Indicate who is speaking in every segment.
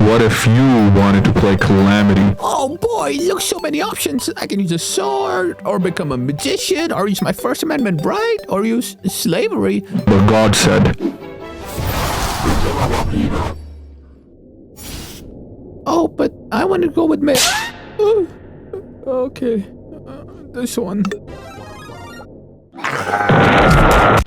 Speaker 1: what if you wanted to play Calamity?
Speaker 2: Oh boy, look, so many options. I can use a sword, or become a magician, or use my First Amendment bride, or use slavery.
Speaker 1: But God said,
Speaker 2: Oh, but I want to go with me. Okay, this one.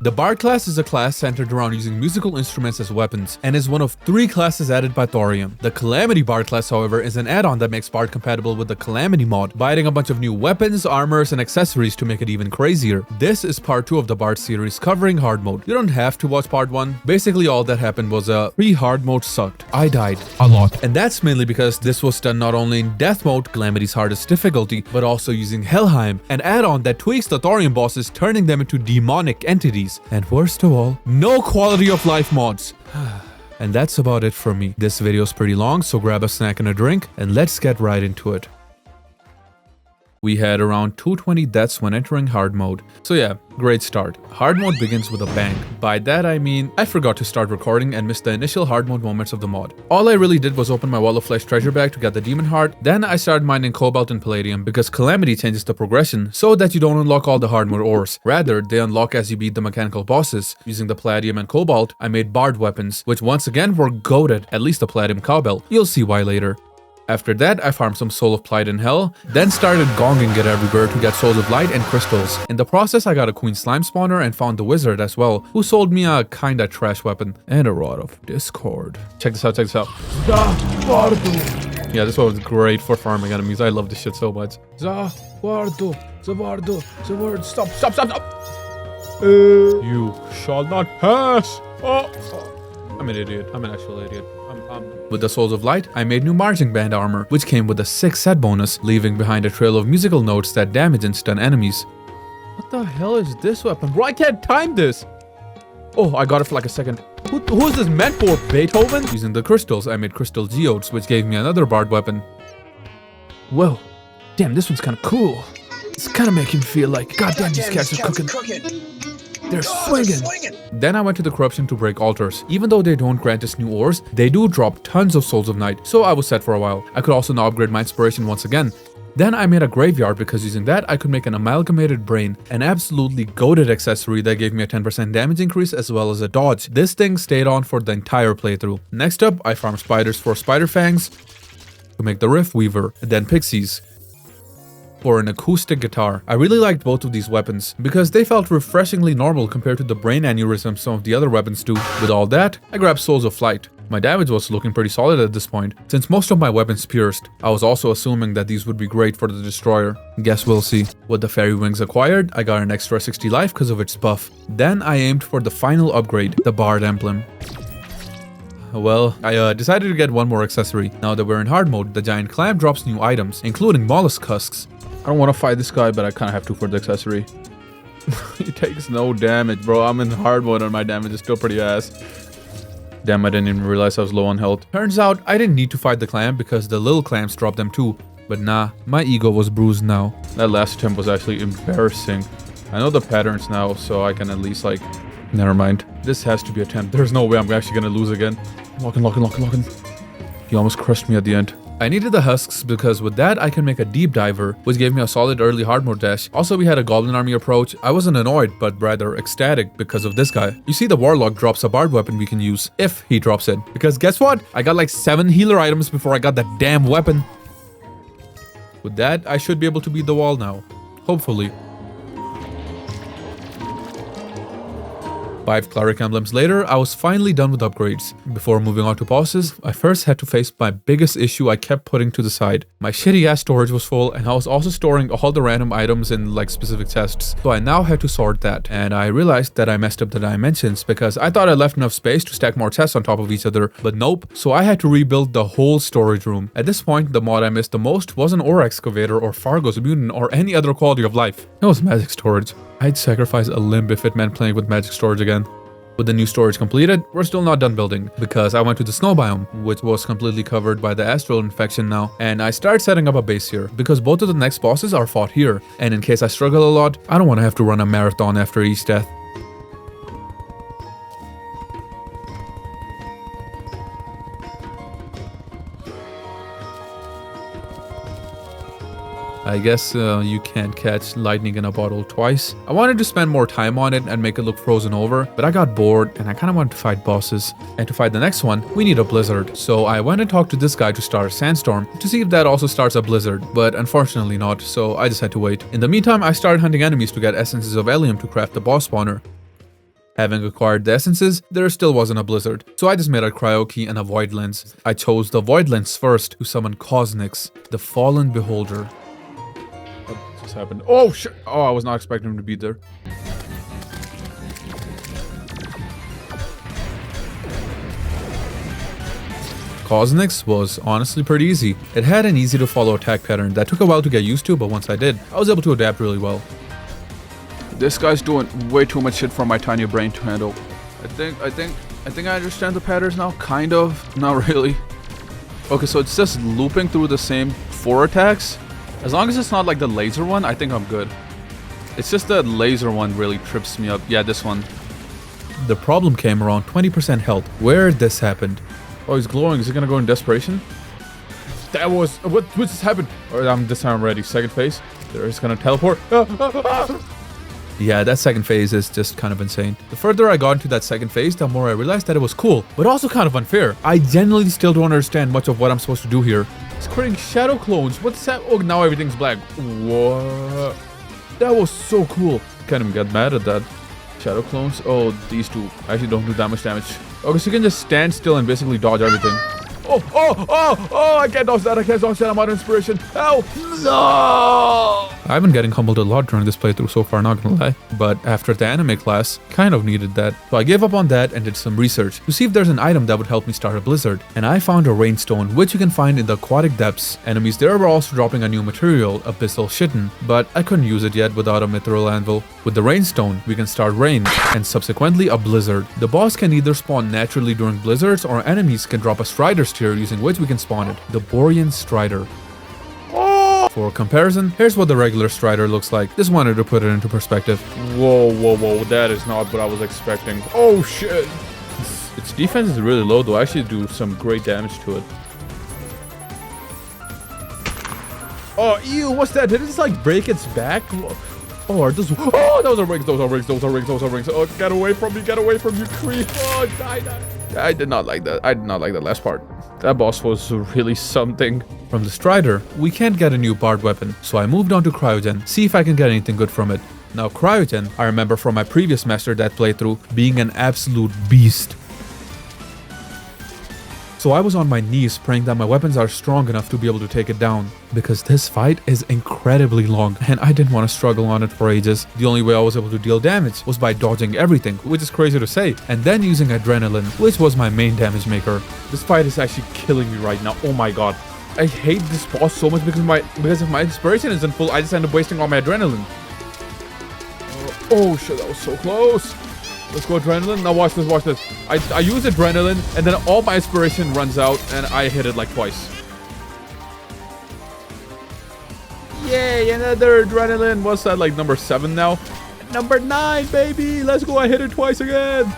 Speaker 3: The Bard class is a class centered around using musical instruments as weapons, and is one of 3 classes added by Thorium. The Calamity Bard class, however, is an add-on that makes Bard compatible with the Calamity mod, by adding a bunch of new weapons, armors, and accessories to make it even crazier. This is part 2 of the Bard series covering hard mode. You don't have to watch part 1. Basically, all that happened was pre-hard mode sucked. I died a lot. And that's mainly because this was done not only in death mode, Calamity's hardest difficulty, but also using Hellheim, an add-on that tweaks the Thorium bosses, turning them into demonic entities. And worst of all, no quality of life mods. And that's about it for me. This video is pretty long, so grab a snack and a drink, and let's get right into it. We had around 220 deaths when entering hard mode. So yeah, great start. Hard mode begins with a bang. By that I mean, I forgot to start recording and missed the initial hard mode moments of the mod. All I really did was open my Wall of Flesh treasure bag to get the demon heart, then I started mining cobalt and palladium because Calamity changes the progression so that you don't unlock all the hard mode ores. Rather, they unlock as you beat the mechanical bosses. Using the palladium and cobalt, I made bard weapons, which once again were goated, at least the palladium cowbell. You'll see why later. After that, I farmed some Soul of Plight in Hell, then started gonging it everywhere to get Souls of Light and crystals. In the process, I got a Queen Slime spawner and found the Wizard as well, who sold me a kinda trash weapon and a Rod of Discord. Check this out, check this out. Yeah, this one was great for farming enemies. I love this shit so much. Stop. You shall not pass. I'm an idiot. I'm an actual idiot. With the Souls of Light, I made new marching band armor, which came with a 6 set bonus, leaving behind a trail of musical notes that damage and stun enemies. What the hell is this weapon? Bro, I can't time this! Oh, I got it for like a second. Who is this meant for? Beethoven? Using the crystals, I made crystal geodes, which gave me another bard weapon.
Speaker 2: Whoa, damn, this one's kind of cool. It's kind of making me feel like, goddamn, these cats are cooking. They're swinging.
Speaker 3: Then I went to the corruption to break altars. Even though they don't grant us new ores, they do drop tons of souls of night, so I was set for a while. I could also now upgrade my inspiration once again. Then I made a graveyard because using that I could make an amalgamated brain, an absolutely goated accessory that gave me a 10% damage increase as well as a dodge. This thing stayed on for the entire playthrough. Next up, I farmed spiders for spider fangs to make the Rift Weaver, and then pixies for an acoustic guitar. I really liked both of these weapons because they felt refreshingly normal compared to the brain aneurysm some of the other weapons do. With all that, I grabbed Souls of Flight. My damage was looking pretty solid at this point, since most of my weapons pierced. I was also assuming that these would be great for the destroyer. Guess we'll see. With the fairy wings acquired, I got an extra 60 life because of its buff. Then I aimed for the final upgrade, the Bard emblem. Well, I decided to get one more accessory. Now that we're in hard mode, the giant clam drops new items, including mollusk husks.
Speaker 2: I don't want to fight this guy, but I kind of have to for the accessory.
Speaker 3: He takes no damage, bro. I'm in hard mode and my damage is still pretty ass. Damn, I didn't even realize I was low on health. Turns out, I didn't need to fight the clam because the little clams dropped them too. But nah, my ego was bruised now. That last attempt was actually embarrassing. I know the patterns now, so I can at least like... Never mind. This has to be a 10. There's no way I'm actually gonna lose again. Locking. He almost crushed me at the end. I needed the husks because with that I can make a deep diver, which gave me a solid early hard mode dash. Also, we had a goblin army approach. I wasn't annoyed, but rather ecstatic because of this guy. You see, the warlock drops a bard weapon we can use, if he drops it. Because guess what? I got like 7 healer items before I got that damn weapon. With that, I should be able to beat the wall now. Hopefully. 5 cleric emblems later, I was finally done with upgrades. Before moving on to bosses, I first had to face my biggest issue I kept putting to the side. My shitty ass storage was full, and I was also storing all the random items in like specific chests. So I now had to sort that, and I realized that I messed up the dimensions because I thought I left enough space to stack more chests on top of each other, but nope. So I had to rebuild the whole storage room. At this point, the mod I missed the most wasn't ore excavator or Fargo's mutant or any other quality of life. It was magic storage. I'd sacrifice a limb if it meant playing with magic storage again. With the new storage completed, we're still not done building, because I went to the snow biome, which was completely covered by the astral infection now, and I started setting up a base here, because both of the next bosses are fought here, and in case I struggle a lot, I don't want to have to run a marathon after each death. I guess you can't catch lightning in a bottle twice. I wanted to spend more time on it and make it look frozen over, but I got bored and I kind of wanted to fight bosses. And to fight the next one, we need a blizzard. So I went and talked to this guy to start a sandstorm to see if that also starts a blizzard, but unfortunately not, so I just had to wait. In the meantime, I started hunting enemies to get essences of helium to craft the boss spawner. Having acquired the essences, there still wasn't a blizzard, so I just made a cryo key and a void lens. I chose the void lens first to summon Cosnix, the fallen beholder. What just happened? Oh shit! Oh, I was not expecting him to be there. Cosnix was honestly pretty easy. It had an easy to follow attack pattern that took a while to get used to, but once I did, I was able to adapt really well.
Speaker 1: This guy's doing way too much shit for my tiny brain to handle. I think I understand the patterns now, kind of, not really. Okay, so it's just looping through the same 4 attacks. As long as it's not like the laser one, I think I'm good. It's just the laser one really trips me up. Yeah, this one. The problem came around 20% health, where this happened. Oh, he's glowing. Is he gonna go in desperation? That was... What just happened? Oh, this time I'm ready. Second phase. There is gonna teleport. Yeah, that second phase is just kind of insane. The further I got into that second phase, the more I realized that it was cool, but also kind of unfair. I genuinely still don't understand much of what I'm supposed to do here. It's creating shadow clones. What's that? Oh, now everything's black. What? That was so cool. Can't even get mad at that. Shadow clones. Oh, these two actually don't do that much damage. Okay, so you can just stand still and basically dodge everything. Oh, I can't dodge that. I can't dodge that. I'm out of inspiration. Help! No! I've been getting humbled a lot during this playthrough so far, not gonna lie. But after the anime class, kind of needed that. So I gave up on that and did some research to see if there's an item that would help me start a blizzard. And I found a rainstone, which you can find in the aquatic depths. Enemies there were also dropping a new material, Abyssal Shitten, but I couldn't use it yet without a mithril anvil. With the rainstone, we can start rain, and subsequently a blizzard. The boss can either spawn naturally during blizzards, or enemies can drop a Strider's Tear, using which we can spawn it. The Borean Strider. For comparison, here's what the regular Strider looks like. Just wanted to put it into perspective. Whoa, that is not what I was expecting. Oh shit! Its defense is really low though. I actually do some great damage to it. Oh, ew, what's that? Did it just like break its back? Oh, are those... Oh, those are rings. Oh, get away from me, you creep. Oh, die. I did not like that. I did not like that last part. That boss was really something. From the Strider, we can't get a new Bard weapon, so I moved on to Cryogen, see if I can get anything good from it. Now Cryogen, I remember from my previous Master That playthrough, being an absolute beast. So I was on my knees praying that my weapons are strong enough to be able to take it down, because this fight is incredibly long and I didn't want to struggle on it for ages. The only way I was able to deal damage was by dodging everything, which is crazy to say, and then using adrenaline, which was my main damage maker. This fight is actually killing me right now. Oh my god. I hate this boss so much because if my inspiration isn't full, I just end up wasting all my adrenaline. Oh shit, that was so close. Let's go adrenaline. Now watch this. I use adrenaline and then all my inspiration runs out and I hit it like twice. Yay, another adrenaline. What's that, like number 7 now? Number 9, baby. Let's go. I hit it twice again.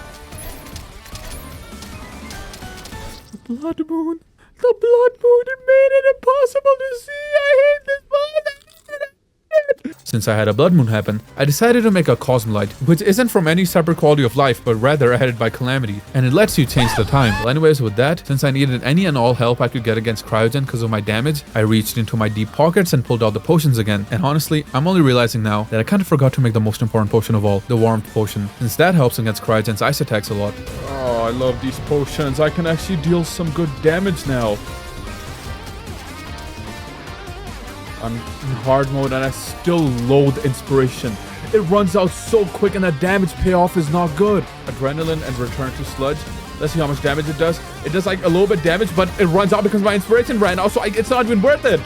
Speaker 1: The blood moon. It made it impossible to see. I hate this boss. Since I had a blood moon happen, I decided to make a Cosmolite, which isn't from any separate quality of life, but rather added by Calamity, and it lets you change the time. Well, anyways, with that, since I needed any and all help I could get against Cryogen because of my damage, I reached into my deep pockets and pulled out the potions again. And honestly, I'm only realizing now that I kind of forgot to make the most important potion of all, the Warmth Potion, since that helps against Cryogen's ice attacks a lot. Oh, I love these potions. I can actually deal some good damage now. I'm in hard mode and I still load inspiration. It runs out so quick and that damage payoff is not good. Adrenaline and return to sludge. Let's see how much damage it does. It does like a little bit damage, but it runs out because my inspiration ran out, so it's not even worth it.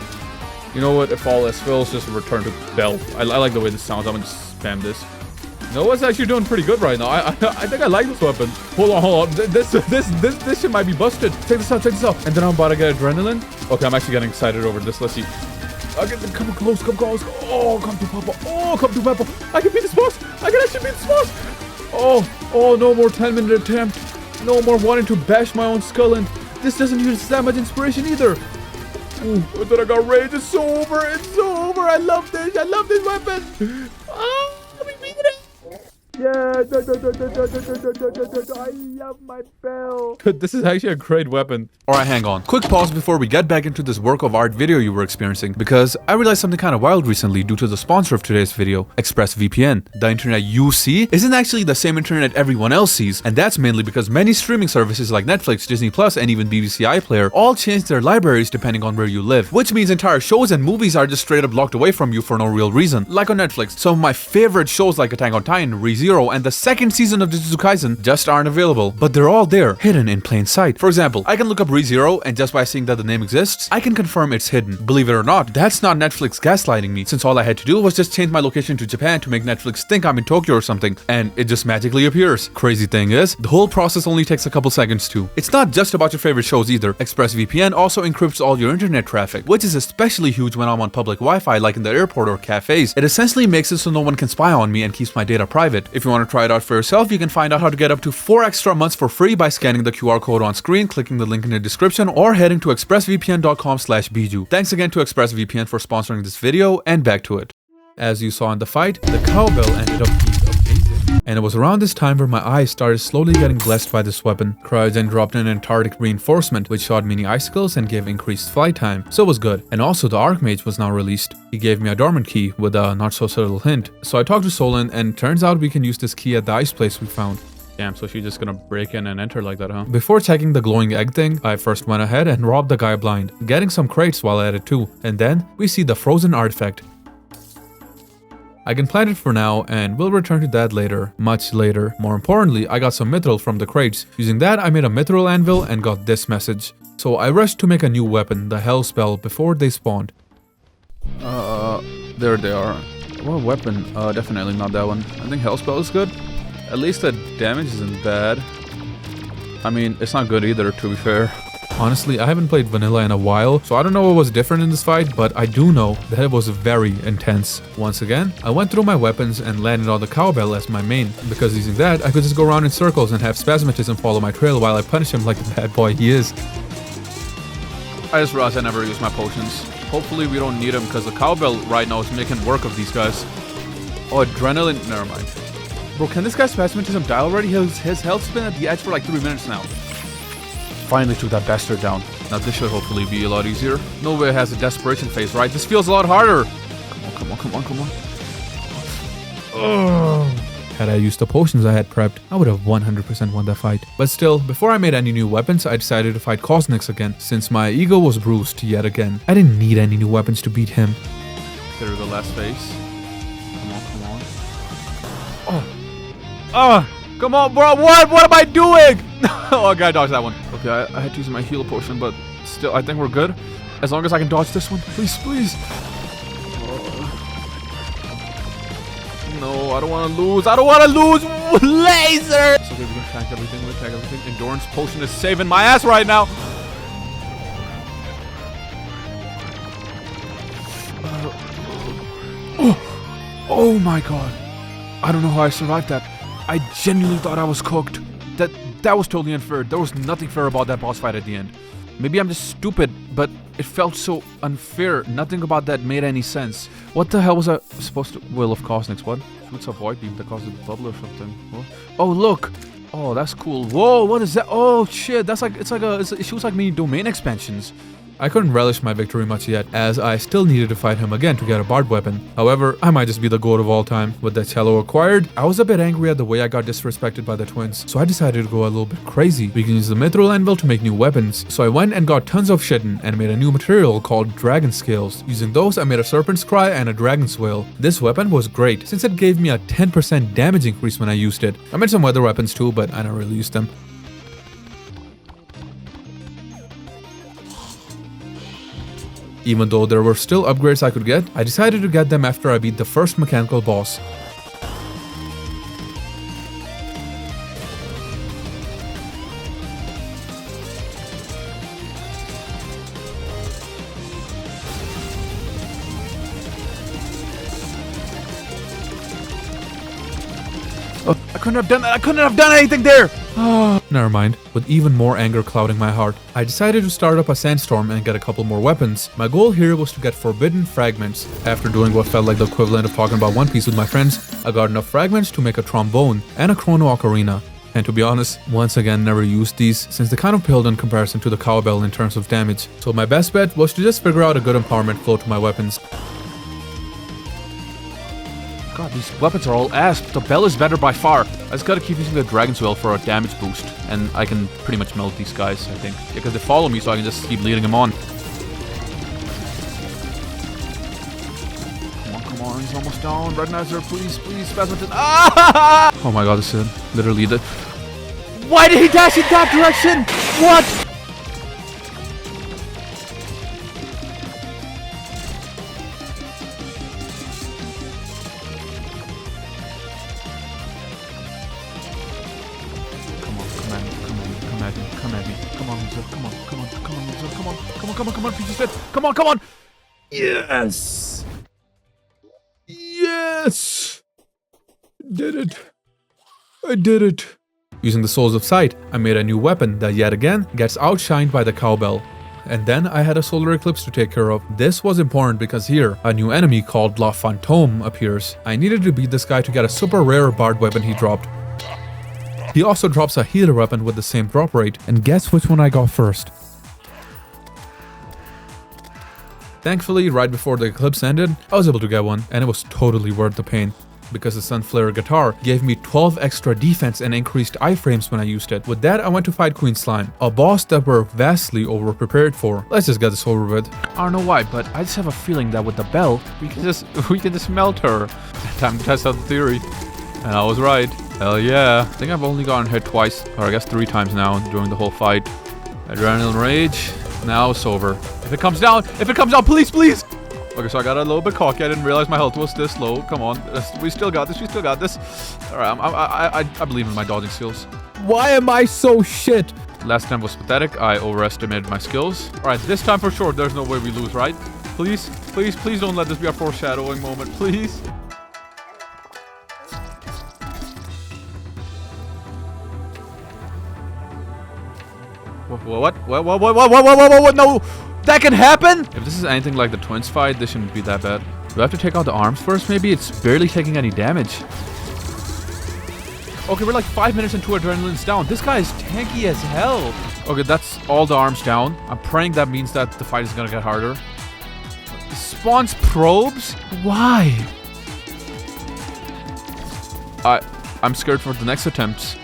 Speaker 1: You know what? If all else fails, just return to bell. I like the way this sounds. I'm gonna just spam this. You know what's actually doing pretty good right now. I think I like this weapon. Hold on. This shit might be busted. Check this out. And then I'm about to get adrenaline. Okay, I'm actually getting excited over this. Let's see. Come close. Oh, come to Papa. I can beat this boss. I can actually beat this boss. Oh, no more 10-minute attempt. No more wanting to bash my own skull in. This doesn't use that much inspiration either. Ooh, and then I got rage. It's so over. It's so over. I love this. I love this weapon. Oh, we beat it. Yeah, I love my bell. This is actually a great weapon. Alright, hang on. Quick pause before we get back into this work of art video you were experiencing, because I realized something kind of wild recently due to the sponsor of today's video, ExpressVPN. The internet you see isn't actually the same internet everyone else sees, and that's mainly because many streaming services like Netflix, Disney Plus, and even BBC iPlayer all change their libraries depending on where you live, which means entire shows and movies are just straight up locked away from you for no real reason. Like on Netflix, some of my favorite shows like Attack on Titan, ReZero, and the second season of Jujutsu Kaisen just aren't available, but they're all there, hidden in plain sight. For example, I can look up ReZero, and just by seeing that the name exists, I can confirm it's hidden. Believe it or not, that's not Netflix gaslighting me, since all I had to do was just change my location to Japan to make Netflix think I'm in Tokyo or something, and it just magically appears. Crazy thing is, the whole process only takes a couple seconds too. It's not just about your favorite shows either. ExpressVPN also encrypts all your internet traffic, which is especially huge when I'm on public Wi-Fi like in the airport or cafes. It essentially makes it so no one can spy on me and keeps my data private. If you want to try it out for yourself, you can find out how to get up to 4 extra months for free by scanning the QR code on screen, clicking the link in the description, or heading to expressvpn.com/biju. Thanks again to ExpressVPN for sponsoring this video, and back to it. As you saw in the fight, the cowbell ended up being amazing. And it was around this time where my eyes started slowly getting blessed by this weapon. Cryogen dropped an Antarctic reinforcement, which shot mini icicles and gave increased flight time, so it was good. And also the Archmage was now released. He gave me a dormant key with a not so subtle hint. So I talked to Solon, and turns out we can use this key at the ice place we found. Damn, so she's just gonna break in and enter like that, huh? Before checking the glowing egg thing, I first went ahead and robbed the guy blind, getting some crates while at it too. And then we see the frozen artifact. I can plant it for now, and we'll return to that later, much later. More importantly, I got some mithril from the crates. Using that, I made a mithril anvil and got this message. So I rushed to make a new weapon, the Hell Spell, before they spawned. There they are. What weapon? Definitely not that one. I think Hell Spell is good. At least the damage isn't bad. I mean, it's not good either, to be fair. Honestly, I haven't played vanilla in a while, so I don't know what was different in this fight, but I do know that it was very intense. Once again, I went through my weapons and landed on the cowbell as my main, because using that, I could just go around in circles and have Spasmatism follow my trail while I punish him like the bad boy he is. I just realized I never used my potions. Hopefully we don't need them, because the cowbell right now is making work of these guys. Oh, adrenaline, never mind. Bro, can this guy's Spasmatism die already? His health's been at the edge for like 3 minutes now. Finally took that bastard down. Now this should hopefully be a lot easier. No way it has a desperation phase, right? This feels a lot harder. Come on. Oh. Had I used the potions I had prepped, I would have 100% won that fight. But still, before I made any new weapons, I decided to fight Cosnix again, since my ego was bruised yet again. I didn't need any new weapons to beat him. There we go, last phase. Come on. Come on, bro. What am I doing? Oh, I gotta dodge that one. Okay, I had to use my heal potion, but still, I think we're good. As long as I can dodge this one. Please. No, I don't want to lose. Laser! It's okay, we can tank everything. Endurance potion is saving my ass right now. Oh my god. I don't know how I survived that. I genuinely thought I was cooked. That was totally unfair. There was nothing fair about that boss fight at the end. Maybe I'm just stupid, but it felt so unfair. Nothing about that made any sense. What the hell was I supposed to... Will of Cosnix, what? Shoots a void beam that causes a bubble or something. What? Oh, look! Oh, that's cool. Whoa, what is that? Oh, shit. That's like... It shoots like mini domain expansions. I couldn't relish my victory much yet, as I still needed to fight him again to get a bard weapon. However, I might just be the goat of all time. With the cello acquired, I was a bit angry at the way I got disrespected by the twins, so I decided to go a little bit crazy. We can use the mithril anvil to make new weapons, so I went and got tons of shitten and made a new material called dragon scales. Using those, I made a serpent's cry and a dragon's wail. This weapon was great, since it gave me a 10% damage increase when I used it. I made some weather weapons too, but I never really used them. Even though there were still upgrades I could get, I decided to get them after I beat the first mechanical boss. Oh, I couldn't have done that. I couldn't have done anything there.
Speaker 3: Never mind. With even more anger clouding my heart, I decided to start up a sandstorm and get a couple more weapons. My goal here was to get forbidden fragments. After doing what felt like the equivalent of talking about One Piece with my friends, I got enough fragments to make a trombone and a Chrono ocarina. And to be honest, once again never used these since they kind of paled in comparison to the cowbell in terms of damage. So my best bet was to just figure out a good empowerment flow to my weapons.
Speaker 1: God, these weapons are all ass, but the bell is better by far. I just gotta keep using the Dragon's Well for a damage boost, and I can pretty much melt these guys, I think. Because they follow me, so I can just keep leading them on. Come on, he's almost down. Rednizer, please, Spasmaton. Ah! Oh my god, this is literally the... Why did he dash in that direction? What? Come on, please fit. Come on.
Speaker 2: Yes! Yes! Did it. I did it.
Speaker 3: Using the Souls of Sight, I made a new weapon that yet again gets outshined by the cowbell. And then I had a solar eclipse to take care of. This was important because here, a new enemy called La Fantôme appears. I needed to beat this guy to get a super rare bard weapon he dropped. He also drops a healer weapon with the same drop rate, and guess which one I got first? Thankfully, right before the eclipse ended, I was able to get one, and it was totally worth the pain. Because the Sunflare guitar gave me 12 extra defense and increased iframes when I used it. With that, I went to fight Queen Slime, a boss that we're vastly over-prepared for. Let's just get this over with.
Speaker 1: I don't know why, but I just have a feeling that with the bell, we can just melt her. Time to test out the theory. And I was right. Hell yeah. I think I've only gotten hit twice, or I guess 3 times now during the whole fight. Adrenaline rage. Now it's over. If it comes down, please! Okay, so I got a little bit cocky. I didn't realize my health was this low. Come on. We still got this. Alright, I believe in my dodging skills.
Speaker 2: Why am I so shit?
Speaker 1: Last time was pathetic. I overestimated my skills. Alright, this time for sure, there's no way we lose, right? Please don't let this be a foreshadowing moment, please. What? No! That can happen? If this is anything like the twins fight, this shouldn't be that bad. Do I have to take out the arms first, maybe? It's barely taking any damage. Okay, we're like 5 minutes into adrenaline's down. This guy is tanky as hell. Okay, that's all the arms down. I'm praying that means that the fight is gonna get harder. Spawns probes? Why? I'm scared for the next attempts.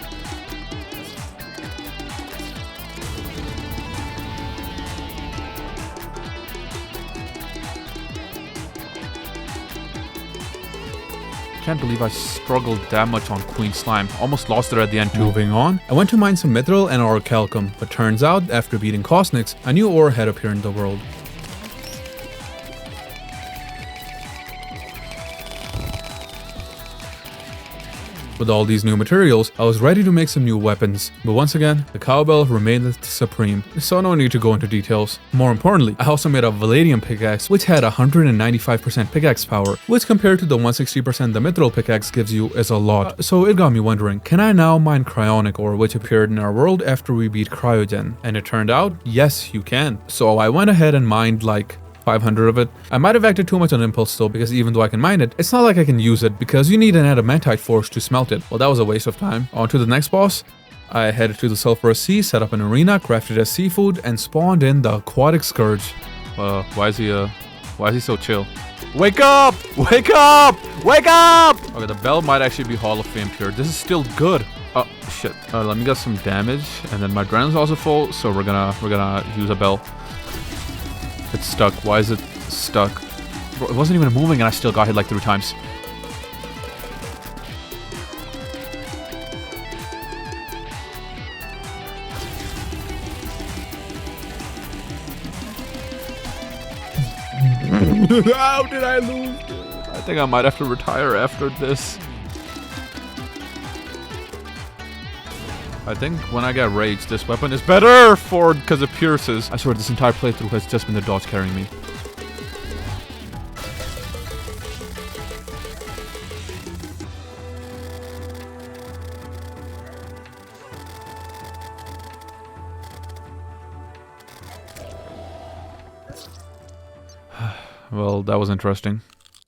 Speaker 1: Can't believe I struggled that much on Queen Slime. Almost lost it at the end too.
Speaker 3: Moving on, I went to mine some mithril and orichalcum, but turns out, after beating Cosnix, a new ore had appeared in the world. With all these new materials, I was ready to make some new weapons, but once again, the cowbell remained supreme, so no need to go into details. More importantly, I also made a Palladium pickaxe, which had 195% pickaxe power, which compared to the 160% the mithril pickaxe gives you is a lot. So it got me wondering, can I now mine cryonic ore, which appeared in our world after we beat Cryogen? And it turned out, yes, you can. So I went ahead and mined like 500 of it. I might have acted too much on impulse though, because even though I can mine it, it's not like I can use it because you need an adamantite forge to smelt it. Well, that was a waste of time. On to the next boss. I headed to the Sulphurous Sea, set up an arena, crafted as seafood, and spawned in the Aquatic Scourge.
Speaker 1: Why is he so chill? Wake up! Wake up! Wake up! Okay, the bell might actually be Hall of Fame here. This is still good. Oh shit. Let me get some damage, and then my adrenaline's also full, so we're gonna use a bell. It's stuck. Why is it stuck? Bro, it wasn't even moving and I still got hit like 3 times.
Speaker 2: How did I lose?
Speaker 1: I think I might have to retire after this. I think when I get rage, this weapon is better because it pierces. I swear this entire playthrough has just been the dodge carrying me. Well, that was interesting.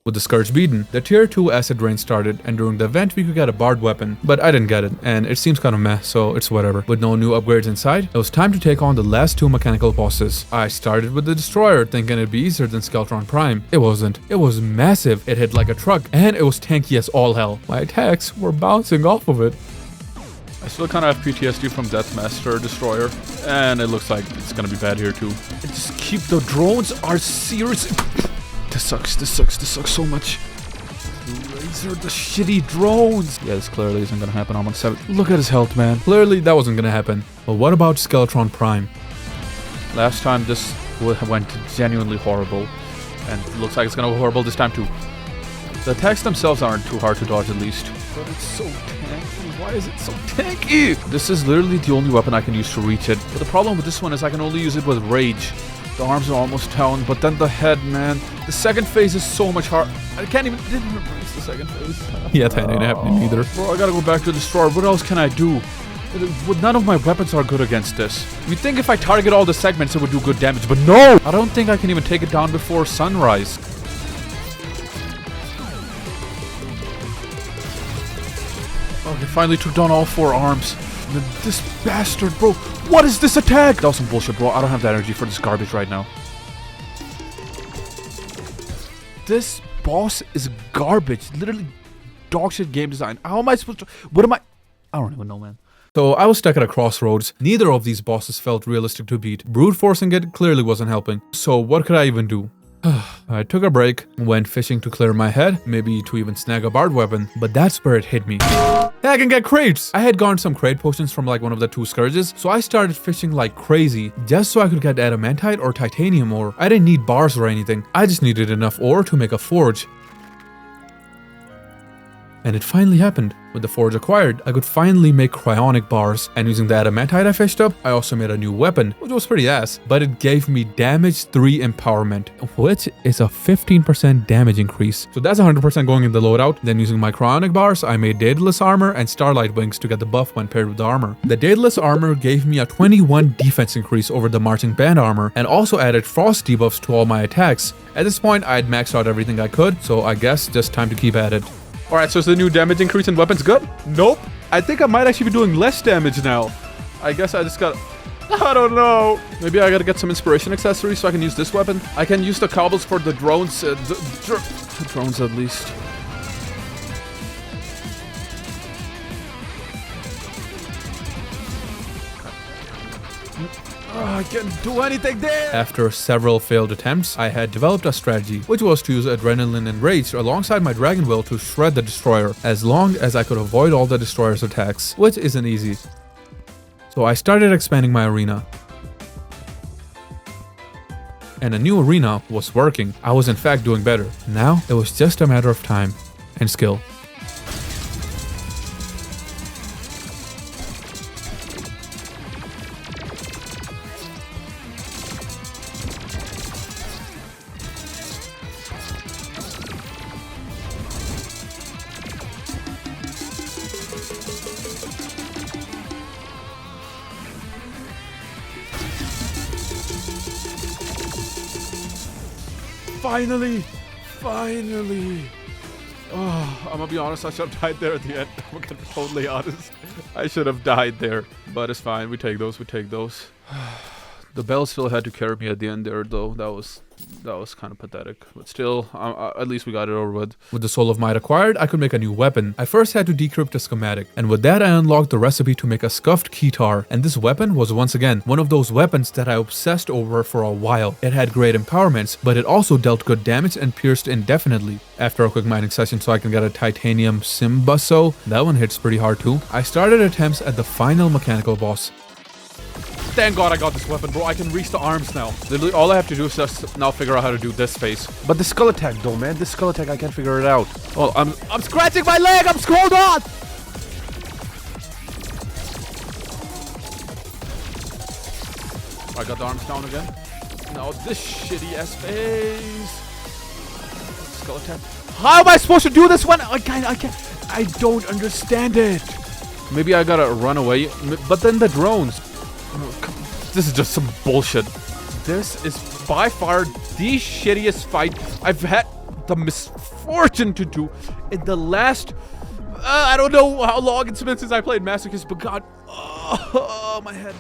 Speaker 1: With the Scourge beaten, the tier 2 acid rain started, and during the event we could get a bard weapon, but I didn't get it, and it seems kind of meh, so it's whatever. With no new upgrades inside, it was time to take on the last 2 mechanical bosses. I started with the Destroyer, thinking it'd be easier than Skeletron Prime. It wasn't. It was massive, it hit like a truck, and it was tanky as all hell. My attacks were bouncing off of it. I still kind of have PTSD from Deathmaster Destroyer, and it looks like it's gonna be bad here too. And just keep the drones are serious. This sucks so much. These are the shitty drones. Yeah, this clearly isn't gonna happen. I'm on 7. Look at his health, man. Clearly that wasn't gonna happen. But what about Skeletron Prime? Last time this went genuinely horrible, and it looks like it's gonna go horrible this time too. The attacks themselves aren't too hard to dodge at least. But it's so tanky. Why is it so tanky? This is literally the only weapon I can use to reach it. But the problem with this one is I can only use it with Rage. The arms are almost down, but then the head, man. The second phase is so much hard. I didn't even reach the second phase. Yeah, that ain't happening either. Bro, I gotta go back to the Destroyer. What else can I do? None of my weapons are good against this. You'd think if I target all the segments it would do good damage, but no! I don't think I can even take it down before sunrise. Okay, finally took down all 4 arms. This bastard, bro. What is this attack? That was some bullshit, bro. I don't have the energy for this garbage right now. This boss is garbage. Literally dog shit game design. How am I supposed to... What am I... I don't even know, man. So I was stuck at a crossroads. Neither of these bosses felt realistic to beat. Brute forcing it clearly wasn't helping. So what could I even do? I took a break, went fishing to clear my head, maybe to even snag a bard weapon, but that's where it hit me. I can get crates! I had gotten some crate potions from like one of the 2 scourges, so I started fishing like crazy, just so I could get adamantite or titanium ore. I didn't need bars or anything, I just needed enough ore to make a forge. And it finally happened. With the forge acquired, I could finally make cryonic bars, and using the adamantite I fished up, I also made a new weapon, which was pretty ass, but it gave me damage 3 empowerment, which is a 15% damage increase. So that's 100% going in the loadout. Then using my cryonic bars, I made Daedalus armor and Starlight wings to get the buff when paired with the armor. The Daedalus armor gave me a 21 defense increase over the marching band armor, and also added frost debuffs to all my attacks. At this point, I had maxed out everything I could, so I guess just time to keep at it. Alright, so is the new damage increase in weapons good? Nope. I think I might actually be doing less damage now. I guess I just got... I don't know. Maybe I gotta get some inspiration accessories so I can use this weapon. I can use the cobbles for the drones. Drones at least. I can't do anything there! After several failed attempts, I had developed a strategy, which was to use Adrenaline and Rage alongside my Dragon Will to shred the Destroyer, as long as I could avoid all the Destroyer's attacks, which isn't easy. So I started expanding my arena. And a new arena was working. I was in fact doing better. Now, it was just a matter of time and skill. Finally! Oh, I'm gonna be honest, I should have died there at the end. I'm gonna be totally honest. I should have died there. But it's fine, we take those. The bell still had to carry me at the end there, though. That was kind of pathetic. But still, at least we got it over with. With the Soul of Might acquired, I could make a new weapon. I first had to decrypt a schematic, and with that I unlocked the recipe to make a scuffed keytar. And this weapon was once again one of those weapons that I obsessed over for a while. It had great empowerments, but it also dealt good damage and pierced indefinitely. After a quick mining session so I can get a titanium Simbaso, that one hits pretty hard too, I started attempts at the final mechanical boss. Thank God I got this weapon, bro. I can reach the arms now. Literally, all I have to do is just now figure out how to do this phase. But the skull attack, though, man. This skull attack, I can't figure it out. Oh, I'm scratching my leg. I'm scrolled on. I got the arms down again. Now this shitty ass phase. Skull attack. How am I supposed to do this one? I can't. I don't understand it. Maybe I gotta run away. But then the drones. This is just some bullshit. This is by far the shittiest fight I've had the misfortune to do in the last... I don't know how long it's been since I played Masochist, but God... Oh, my head.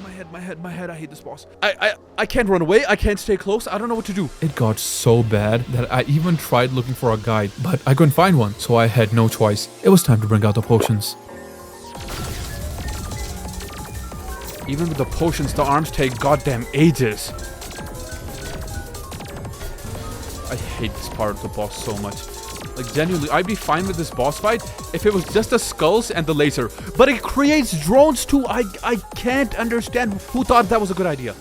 Speaker 1: I hate this boss. I can't run away. I can't stay close. I don't know what to do. It got so bad that I even tried looking for a guide, but I couldn't find one, so I had no choice. It was time to bring out the potions. Even with the potions, the arms take goddamn ages. I hate this part of the boss so much. Like, genuinely, I'd be fine with this boss fight if it was just the skulls and the laser. But it creates drones too. I can't understand who thought that was a good idea.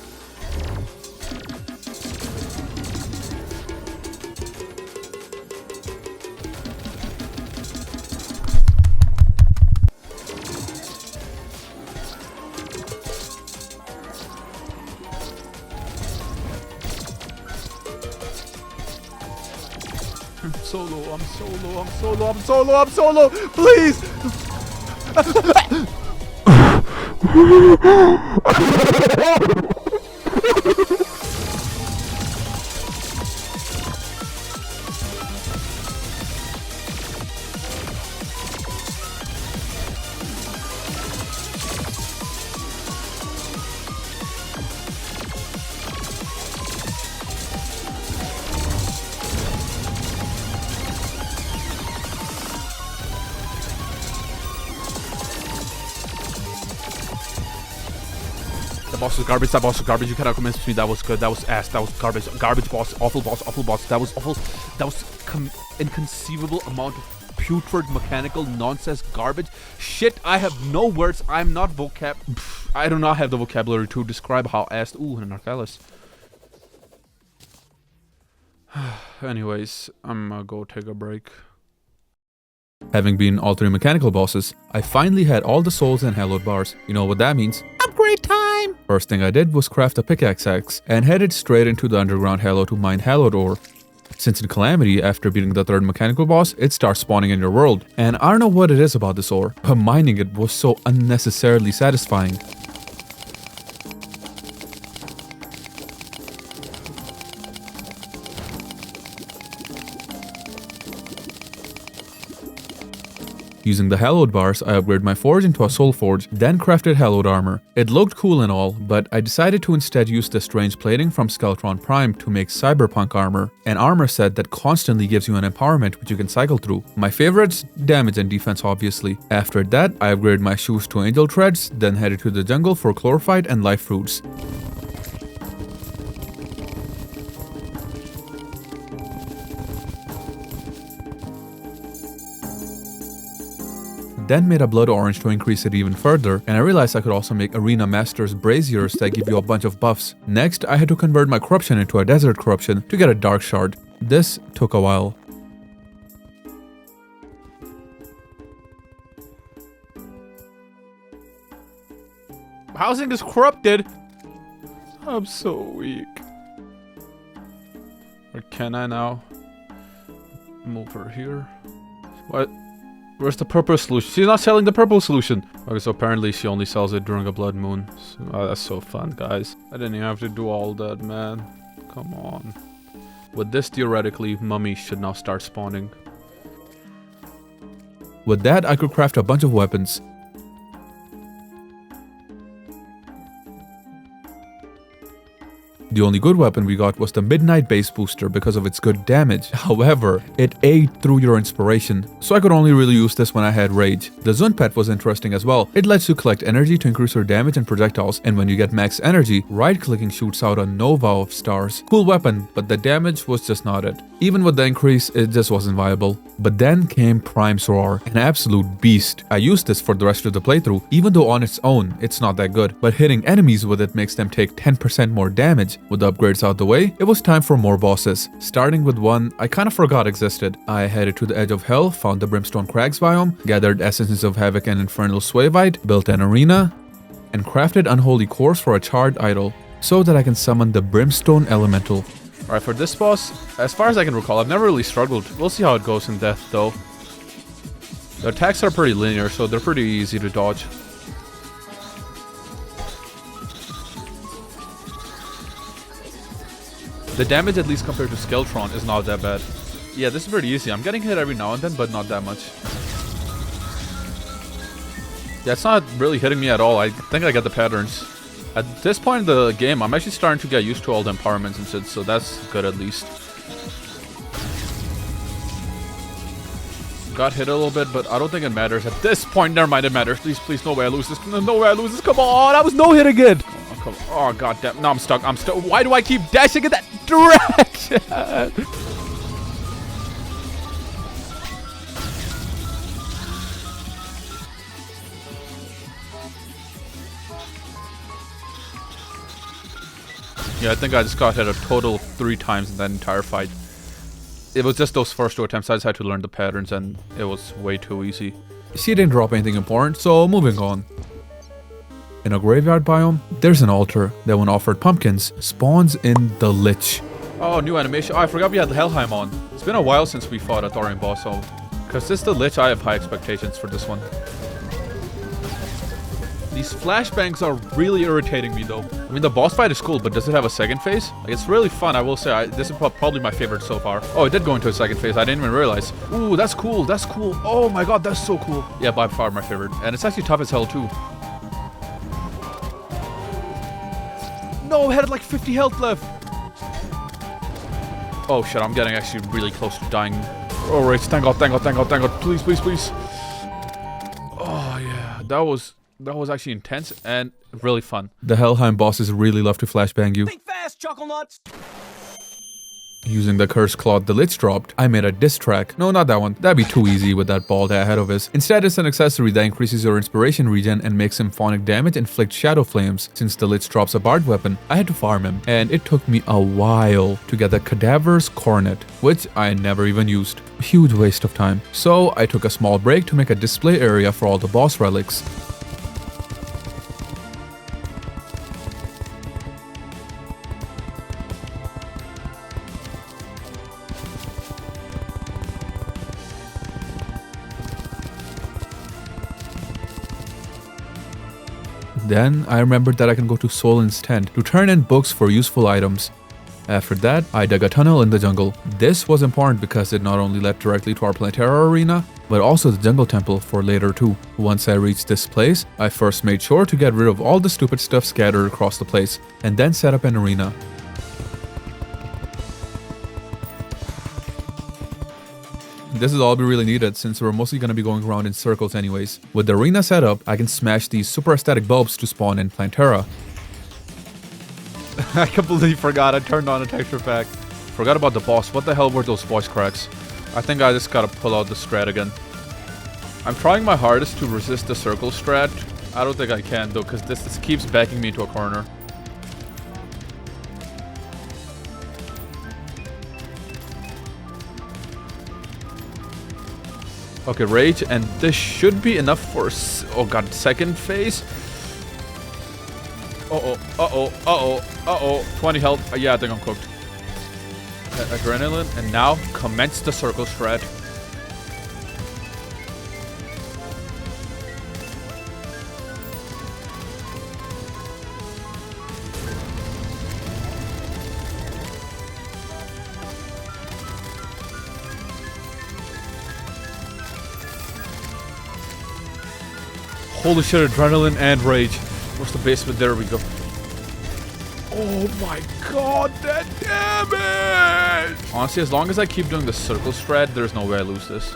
Speaker 1: I'm solo, please! That boss was garbage. You cannot convince me that was good. That was ass. That was garbage. Garbage boss. Awful boss. That was awful. That was inconceivable amount of putrid mechanical nonsense garbage. Shit, I have no words. I do not have the vocabulary to describe how ass. Ooh, an Arcalis. Anyways, I'm gonna go take a break. Having been all 3 mechanical bosses, I finally had all the souls and hallowed bars. You know what that means? Upgrade time! First thing I did was craft a pickaxe axe and headed straight into the underground hallow to mine hallowed ore. Since in Calamity, after beating the 3rd mechanical boss, it starts spawning in your world. And I don't know what it is about this ore, but mining it was so unnecessarily satisfying. Using the hallowed bars, I upgraded my forge into a soul forge, then crafted hallowed armor. It looked cool and all, but I decided to instead use the strange plating from Skeletron Prime to make cyberpunk armor, an armor set that constantly gives you an empowerment which you can cycle through. My favorites? Damage and defense obviously. After that, I upgraded my shoes to angel treads, then headed to the jungle for chlorophyte and life fruits. Then made a blood orange to increase it even further, and I realized I could also make arena masters braziers that give you a bunch of buffs. Next, I had to convert my corruption into a desert corruption to get a dark shard. This took a while. Housing is corrupted. I'm so weak. Or can I now move her here? What? Where's the purple solution? She's not selling the purple solution. Okay, so apparently she only sells it during a blood moon. Oh, that's so fun, guys. I didn't even have to do all that, man. Come on. With this, theoretically, mummies should now start spawning. With that, I could craft a bunch of weapons. The only good weapon we got was the Midnight Base Booster because of its good damage. However, it ate through your inspiration, so I could only really use this when I had rage. The Zund pet was interesting as well. It lets you collect energy to increase your damage and projectiles, and when you get max energy, right-clicking shoots out a nova of stars. Cool weapon, but the damage was just not it. Even with the increase, it just wasn't viable. But then came Prime Roar, an absolute beast. I used this for the rest of the playthrough, even though on its own, it's not that good. But hitting enemies with it makes them take 10% more damage. With the upgrades out the way, it was time for more bosses. Starting with one I kind of forgot existed. I headed to the edge of hell, found the Brimstone Crags biome, gathered essences of Havoc and Infernal Swavite, built an arena, and crafted unholy cores for a charred idol, so that I can summon the Brimstone Elemental. Alright, for this boss, as far as I can recall, I've never really struggled. We'll see how it goes in death though. The attacks are pretty linear, so they're pretty easy to dodge. The damage, at least compared to Skeletron, is not that bad. Yeah, this is pretty easy. I'm getting hit every now and then, but not that much. Yeah, it's not really hitting me at all. I think I get the patterns. At this point in the game, I'm actually starting to get used to all the empowerments and shit, so that's good at least. Got hit a little bit, but I don't think it matters. At this point, never mind, it matters. Please, please, no way I lose this. No way I lose this. Come on, I was no hit again. Oh, come on. Oh, god damn. No, I'm stuck. I'm stuck. Why do I keep dashing in that direction? Yeah, I think I just got hit a total of 3 times in that entire fight. It was just those first 2 attempts. I just had to learn the patterns and it was way too easy. She didn't drop anything important, so moving on. In a graveyard biome, there's an altar that when offered pumpkins, spawns in the Lich. Oh, new animation. Oh, I forgot we had the Hellheim on. It's been a while since we fought a Thorium boss, so... Because this is the Lich, I have high expectations for this one. These flashbangs are really irritating me though. I mean, the boss fight is cool, but does it have a second phase? Like, it's really fun, I will say. This is probably my favorite so far. Oh, it did go into a second phase. I didn't even realize. Ooh, that's cool. That's cool. Oh my god, that's so cool. Yeah, by far my favorite. And it's actually tough as hell too. No, I had like 50 health left. Oh shit, I'm getting actually really close to dying. Oh, Rage, thank god, thank god, thank god, thank god. Please, please, please. Oh yeah, that was actually intense and really fun. The Hellheim bosses really love to flashbang you.
Speaker 4: Think fast, chuckle nuts!
Speaker 1: Using the cursed cloth the Lich dropped, I made a diss track. No, not that one. That'd be too easy with that bald ahead of us. Instead, it's an accessory that increases your inspiration regen and makes symphonic damage inflict shadow flames. Since the Lich drops a bard weapon, I had to farm him, and it took me a while to get the Cadaver's Coronet, which I never even used. Huge waste of time. So I took a small break to make a display area for all the boss relics. Then, I remembered that I can go to Solin's tent to turn in books for useful items. After that, I dug a tunnel in the jungle. This was important because it not only led directly to our Plantera arena, but also the jungle temple for later too. Once I reached this place, I first made sure to get rid of all the stupid stuff scattered across the place, and then set up an arena. This is all we really needed since we're mostly going to be going around in circles anyways. With the arena set up, I can smash these super aesthetic bulbs to spawn in Plantera. I completely forgot I turned on a texture pack. Forgot about the boss. What the hell were those voice cracks? I think I just gotta pull out the strat again. I'm trying my hardest to resist the circle strat. I don't think I can though, because this keeps backing me into a corner. Okay, rage, and this should be enough for, oh god, second phase. Uh-oh. 20 health. Yeah, I think I'm cooked. Adrenaline, and now commence the circle strat. Holy shit, adrenaline and rage. Where's the basement? There we go. Oh my god, that damage! Honestly, as long as I keep doing the circle strat, there's no way I lose this.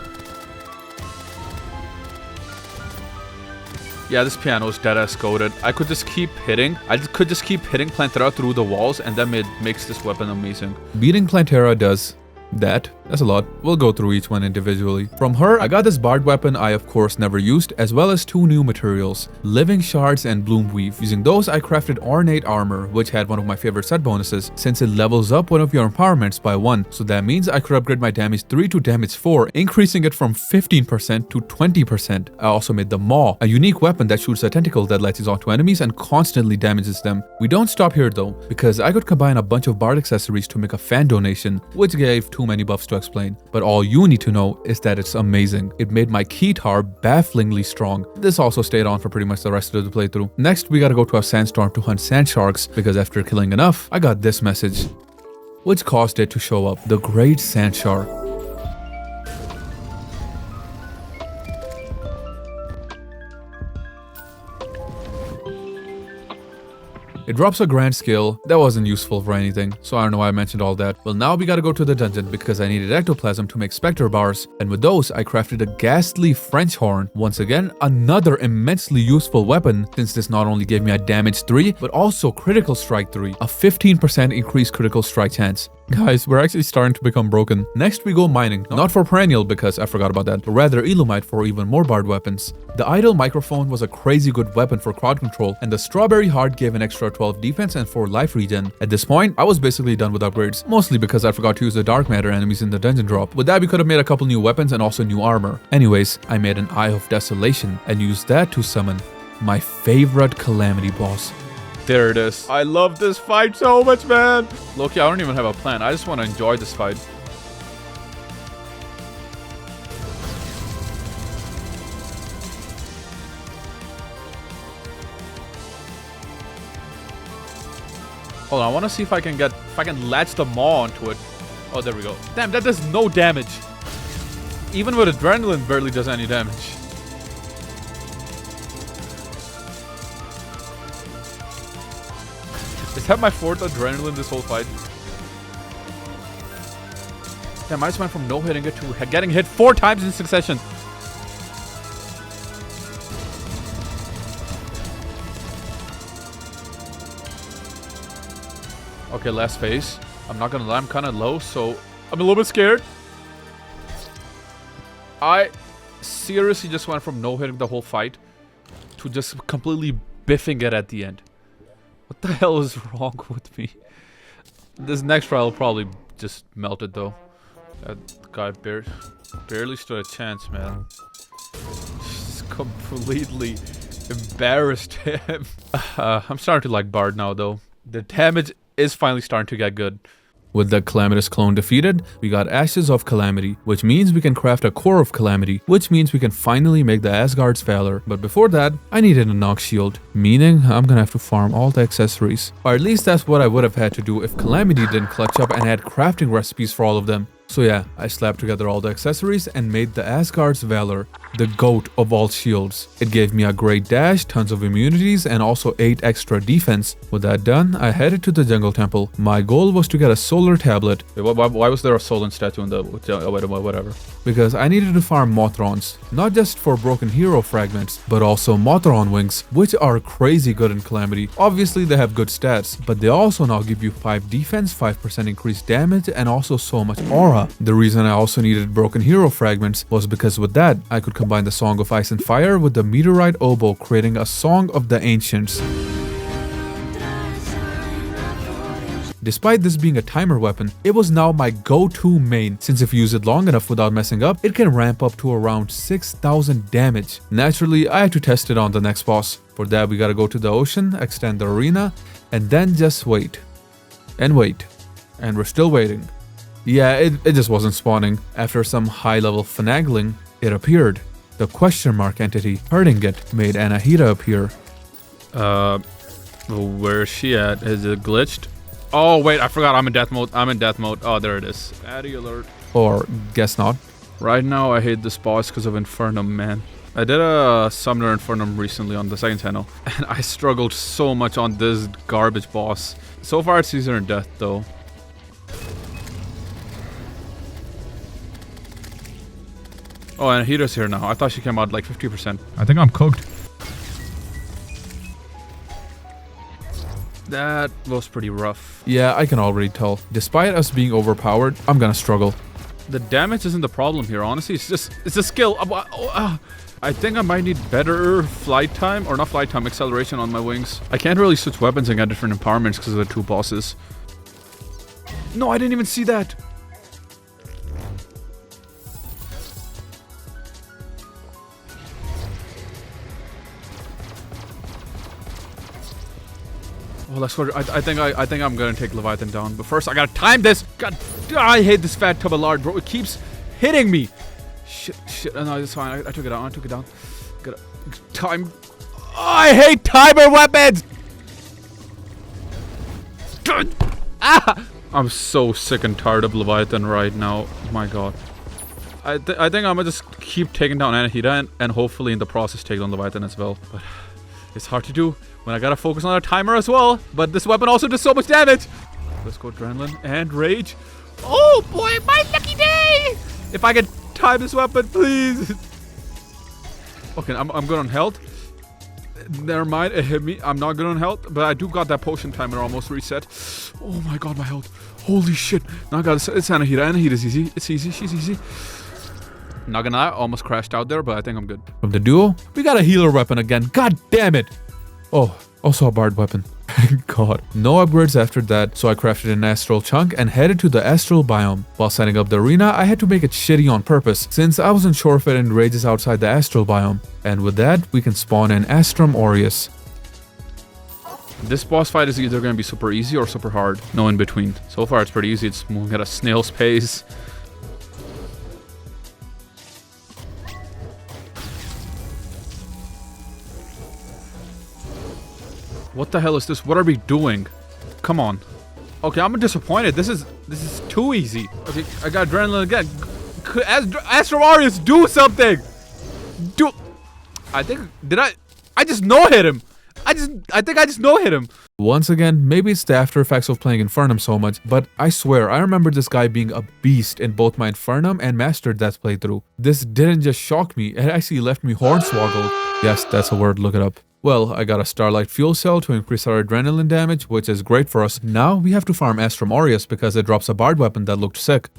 Speaker 1: Yeah, this piano is dead-ass goated. I could just keep hitting. I could just keep hitting Plantera through the walls, and then it makes this weapon amazing. Beating Plantera does that's a lot. We'll go through each one individually. From her, I got this bard weapon I of course never used, as well as 2 new materials, living shards and bloom weave. Using those, I crafted ornate armor, which had one of my favorite set bonuses, since it levels up one of your empowerments by 1, so that means I could upgrade my damage 3 to damage 4, increasing it from 15% to 20%. I also made the Maw, a unique weapon that shoots a tentacle that latches onto enemies and constantly damages them. We don't stop here though, because I could combine a bunch of bard accessories to make a fan donation, which gave too many buffs to explain, but all you need to know is that it's amazing. It made my Keytar bafflingly strong. This also stayed on for pretty much the rest of the playthrough. Next, we gotta go to a sandstorm to hunt sand sharks, because after killing enough, I got this message.
Speaker 3: which caused it to show up, the Great Sand Shark. It drops a grand skill that wasn't useful for anything, so I don't know why I mentioned all that. Well, now we gotta go to the dungeon because I needed ectoplasm to make specter bars, and with those I crafted a ghastly French horn. Once again, another immensely useful weapon, since this not only gave me a damage 3, but also critical strike 3, a 15% increased critical strike chance. Guys, we're actually starting to become broken. Next we go mining, not for perennial because I forgot about that, but rather Illumite for even more bard weapons. The idle microphone was a crazy good weapon for crowd control, and the strawberry heart gave an extra 12 defense and 4 life regen. At this point, I was basically done with upgrades, mostly because I forgot to use the dark matter enemies in the dungeon drop. With that, we could have made a couple new weapons and also new armor. Anyways, I made an Eye of Desolation and used that to summon my favorite Calamity boss.
Speaker 1: There it is. I love this fight so much, man. Loki, I don't even have a plan. I just want to enjoy this fight. Hold on, I want to see if I can latch the maw onto it. Oh, there we go. Damn, that does no damage. Even with adrenaline, barely does any damage. Is that my 4th adrenaline this whole fight? Damn, I just went from no hitting it to getting hit 4 times in succession. Okay, last phase. I'm not gonna lie, I'm kind of low, so I'm a little bit scared. I seriously just went from no hitting the whole fight to just completely biffing it at the end. What the hell is wrong with me? This next trial will probably just melt it though. That guy barely stood a chance, man. Just completely embarrassed him. I'm starting to like Bard now though. The damage is finally starting to get good. With the Calamitous clone defeated, we got Ashes of Calamity, which means we can craft a Core of Calamity, which means we can finally make the Asgard's Valor. But before that, I needed a Nox Shield, meaning I'm gonna have to farm all the accessories. Or at least that's what I would have had to do if Calamity didn't clutch up and had crafting recipes for all of them. So yeah, I slapped together all the accessories and made the Asgard's Valor, the GOAT of all shields. It gave me a great dash, tons of immunities, and also 8 extra defense. With that done, I headed to the jungle temple. My goal was to get a solar tablet. Why was there a Solon statue in the... whatever. Because I needed to farm Mothrons, not just for broken hero fragments, but also Mothron wings, which are crazy good in Calamity. Obviously they have good stats, but they also now give you 5 defense, 5% increased damage, and also so much aura. The reason I also needed broken hero fragments was because with that, I could combine the Song of Ice and Fire with the Meteorite Oboe, creating a Song of the Ancients. Despite this being a timer weapon, it was now my go-to main, since if you use it long enough without messing up, it can ramp up to around 6,000 damage. Naturally, I had to test it on the next boss. For that, we gotta go to the ocean, extend the arena, and then just wait. And wait. And we're still waiting. Yeah, it just wasn't spawning. After some high-level finagling, it appeared. The question mark entity hurting it made Anahita appear. Where is she at? Is it glitched? Oh, wait, I forgot I'm in death mode. Oh, there it is. Addy alert. Or, guess not. Right now, I hate this boss because of Infernum, man. I did a Summoner Infernum recently on the second channel, and I struggled so much on this garbage boss. So far, it's easier in death, though. Oh, and Hita's here now. I thought she came out like 50%. I think I'm cooked. That was pretty rough. Yeah, I can already tell. Despite us being overpowered, I'm gonna struggle. The damage isn't the problem here, honestly. It's a skill. I think I might need better flight time, or not flight time, acceleration on my wings. I can't really switch weapons and get different empowerments because of the 2 bosses. No, I didn't even see that. Oh, let's go. I think I'm gonna take Leviathan down, but first I gotta time this. God, I hate this fat tub of lard, bro. It keeps hitting me. Shit. Oh, no, it's fine. I took it down. Gotta time. Oh, I hate timer weapons. Ah! I'm so sick and tired of Leviathan right now. My god. I think I'm gonna just keep taking down Anahita and hopefully in the process take down Leviathan as well. But it's hard to do when I gotta focus on a timer as well. But this weapon also does so much damage. Let's go Adrenaline and Rage. Oh boy, my lucky day! If I can time this weapon, please. Okay, I'm good on health. Never mind, it hit me. I'm not good on health, but I do got that potion timer almost reset. Oh my god, my health. Holy shit. Now I got it's Anahita. Anahita's easy. It's easy. She's easy. Not gonna lie, I almost crashed out there, but I think I'm good.
Speaker 3: From the duo, we got a healer weapon again. God damn it. Oh, also a bard weapon. Thank god. No upgrades after that, so I crafted an astral chunk and headed to the astral biome. While setting up the arena, I had to make it shitty on purpose, since I wasn't sure if any rages outside the astral biome. And with that, we can spawn an Astrum Aureus.
Speaker 1: This boss fight is either gonna be super easy or super hard. No in between. So far it's pretty easy. It's moving at a snail's pace. What the hell is this? What are we doing? Come on. Okay, I'm disappointed. This is too easy. Okay, I got Adrenaline again. Astrum Aureus, do something! I just no-hit him. I think I just no-hit him.
Speaker 3: Once again, maybe it's the after effects of playing Infernum so much, but I swear, I remember this guy being a beast in both my Infernum and Master Death playthrough. This didn't just shock me, it actually left me hornswoggled. Yes, that's a word, look it up. Well, I got a Starlight Fuel Cell to increase our Adrenaline damage, which is great for us. Now, we have to farm Astrum Aureus because it drops a bard weapon that looked sick.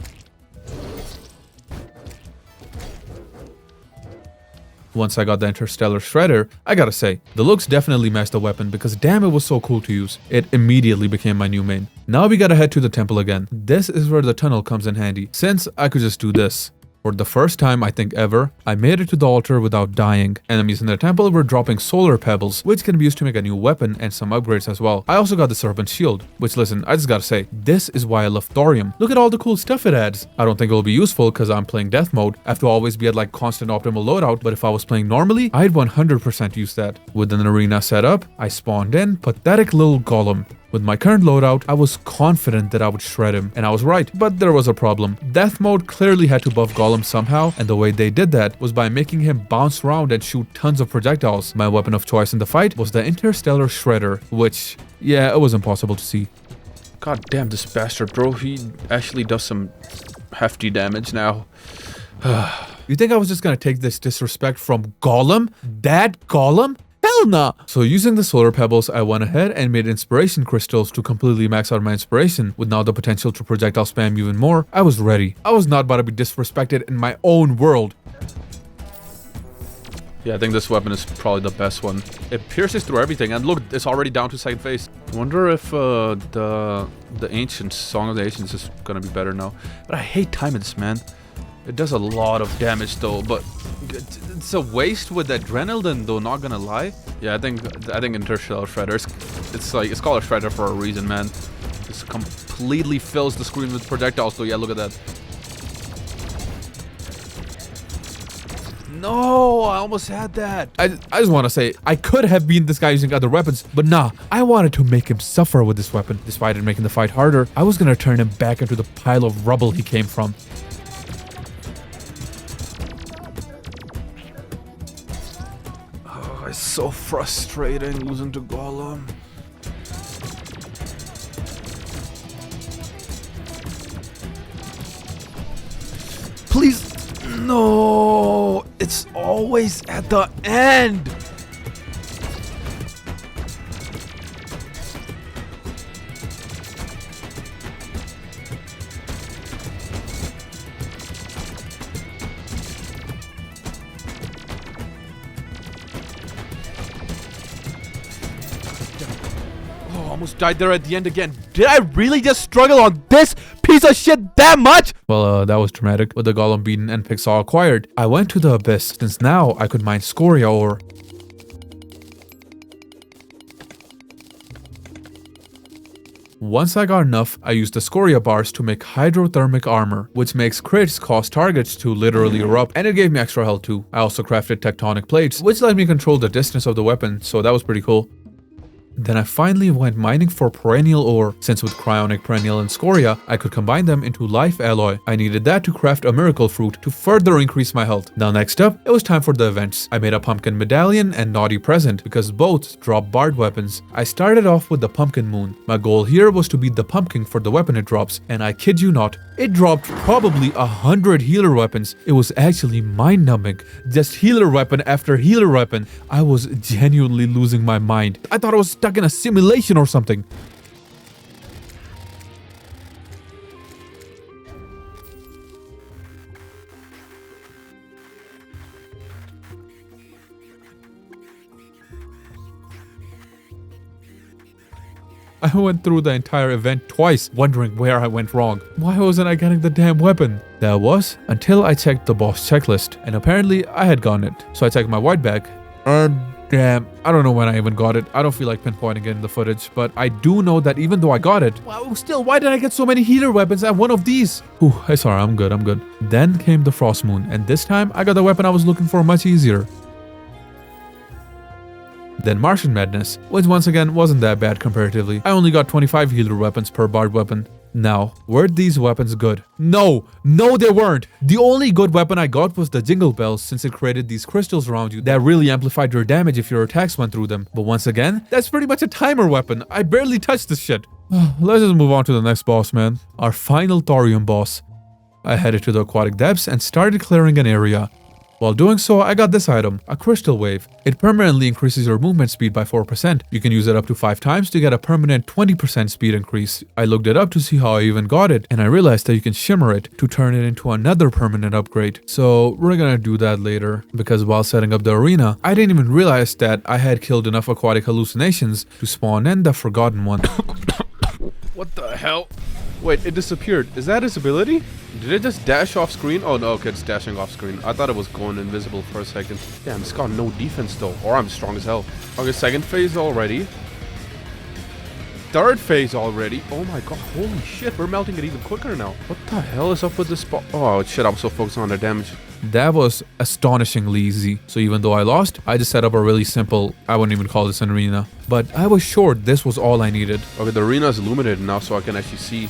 Speaker 3: Once I got the Interstellar Shredder, I gotta say, the looks definitely matched the weapon because damn it was so cool to use. It immediately became my new main. Now we gotta head to the temple again. This is where the tunnel comes in handy, since I could just do this. For the first time, I think ever, I made it to the altar without dying. Enemies in the temple were dropping solar pebbles, which can be used to make a new weapon and some upgrades as well. I also got the Serpent Shield, which listen, I just gotta say, this is why I love Thorium. Look at all the cool stuff it adds. I don't think it will be useful because I'm playing death mode. I have to always be at like constant optimal loadout, but if I was playing normally, I'd 100% use that. With an arena set up, I spawned in pathetic little golem. With my current loadout, I was confident that I would shred him, and I was right, but there was a problem. Death mode clearly had to buff Golem somehow, and the way they did that was by making him bounce around and shoot tons of projectiles. My weapon of choice in the fight was the Interstellar Shredder, which, yeah, it was impossible to see.
Speaker 1: God damn this bastard, bro. He actually does some hefty damage now.
Speaker 3: You think I was just gonna take this disrespect from Golem? That Golem? Hell nah! So using the solar pebbles, I went ahead and made inspiration crystals to completely max out my inspiration. With now the potential to projectile spam even more, I was ready. I was not about to be disrespected in my own world.
Speaker 1: Yeah, I think this weapon is probably the best one. It pierces through everything, and look, it's already down to second phase. I wonder if the Ancients, Song of the Ancients is gonna be better now. But I hate timing this, man. It does a lot of damage though, but it's a waste with Adrenaline though, not gonna lie. Yeah, I think Interstellar Shredder, it's called a Shredder for a reason, man. This completely fills the screen with projectiles though. Yeah, look at that. No, I almost had that.
Speaker 3: I just want to say, I could have been this guy using other weapons, but nah, I wanted to make him suffer with this weapon. Despite it making the fight harder, I was gonna turn him back into the pile of rubble he came from.
Speaker 1: It's so frustrating losing to Golem. Please, no, it's always at the end. Almost died there at the end again. Did I really just struggle on this piece of shit that much?
Speaker 3: Well, that was dramatic. With the Golem beaten and Pixel acquired, I went to the Abyss, since now I could mine Scoria ore. Once I got enough, I used the Scoria bars to make hydrothermic armor, which makes crits cause targets to literally erupt, and it gave me extra health too. I also crafted tectonic plates, which let me control the distance of the weapon, so that was pretty cool. Then I finally went mining for perennial ore, since with cryonic, perennial, and scoria, I could combine them into life alloy. I needed that to craft a miracle fruit to further increase my health. Now next up, it was time for the events. I made a pumpkin medallion and naughty present because both drop bard weapons. I started off with the pumpkin moon. My goal here was to beat the pumpkin for the weapon it drops, and I kid you not, it dropped probably 100 healer weapons. It was actually mind-numbing. Just healer weapon after healer weapon. I was genuinely losing my mind. I thought I was stuck in a simulation or something. I went through the entire event twice, wondering where I went wrong. Why wasn't I getting the damn weapon? That was until I checked the boss checklist, and apparently I had gotten it. So I checked my white bag, and damn, I don't know when I even got it. I don't feel like pinpointing it in the footage, but I do know that even though I got it, well, still, why did I get so many healer weapons at one of these? Whew, sorry, I'm good. Then came the Frost Moon, and this time I got the weapon I was looking for much easier. Then Martian Madness, which once again wasn't that bad comparatively. I only got 25 healer weapons per bard weapon. Now, were these weapons good? No, they weren't. The only good weapon I got was the Jingle Bells, since it created these crystals around you that really amplified your damage if your attacks went through them. But once again, that's pretty much a timer weapon. I barely touched this shit. Let's just move on to the next boss, man. Our final Thorium boss. I headed to the aquatic depths and started clearing an area. While doing so, I got this item, a crystal wave. It permanently increases your movement speed by 4%. You can use it up to 5 times to get a permanent 20% speed increase. I looked it up to see how I even got it, and I realized that you can shimmer it to turn it into another permanent upgrade. So we're gonna do that later, because while setting up the arena, I didn't even realize that I had killed enough aquatic hallucinations to spawn in the forgotten one.
Speaker 1: What the hell? Wait, it disappeared. Is that his ability? Did it just dash off screen? Oh no, okay, it's dashing off screen. I thought it was going invisible for a second. Damn, it's got no defense though. Or I'm strong as hell. Okay, second phase already. Third phase already. Oh my god, holy shit, we're melting it even quicker now. What the hell is up with this spot? Oh shit, I'm so focused on the damage.
Speaker 3: That was astonishingly easy. So even though I lost, I just set up a really simple, I wouldn't even call this an arena, but I was sure this was all I needed.
Speaker 1: Okay, the arena is illuminated now so I can actually see.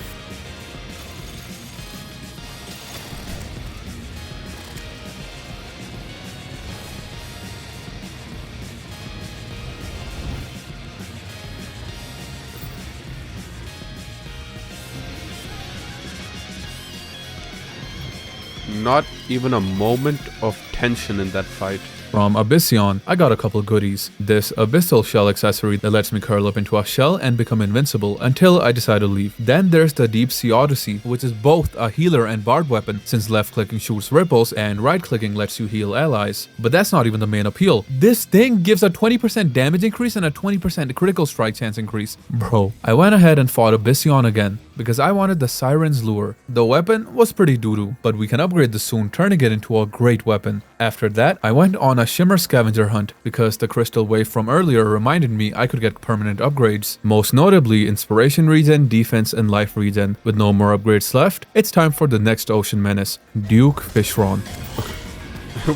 Speaker 1: Not even a moment of tension in that fight.
Speaker 3: From Abyssion, I got a couple goodies. This abyssal shell accessory that lets me curl up into a shell and become invincible until I decide to leave. Then there's the Deep Sea Odyssey, which is both a healer and bard weapon, since left clicking shoots ripples and right clicking lets you heal allies. But that's not even the main appeal. This thing gives a 20% damage increase and a 20% critical strike chance increase. Bro, I went ahead and fought Abyssion again, because I wanted the Siren's Lure. The weapon was pretty doo-doo, but we can upgrade this soon, turning it into a great weapon. After that, I went on a shimmer scavenger hunt, because the crystal wave from earlier reminded me I could get permanent upgrades. Most notably, inspiration regen, defense, and life regen. With no more upgrades left, it's time for the next ocean menace, Duke Fishron.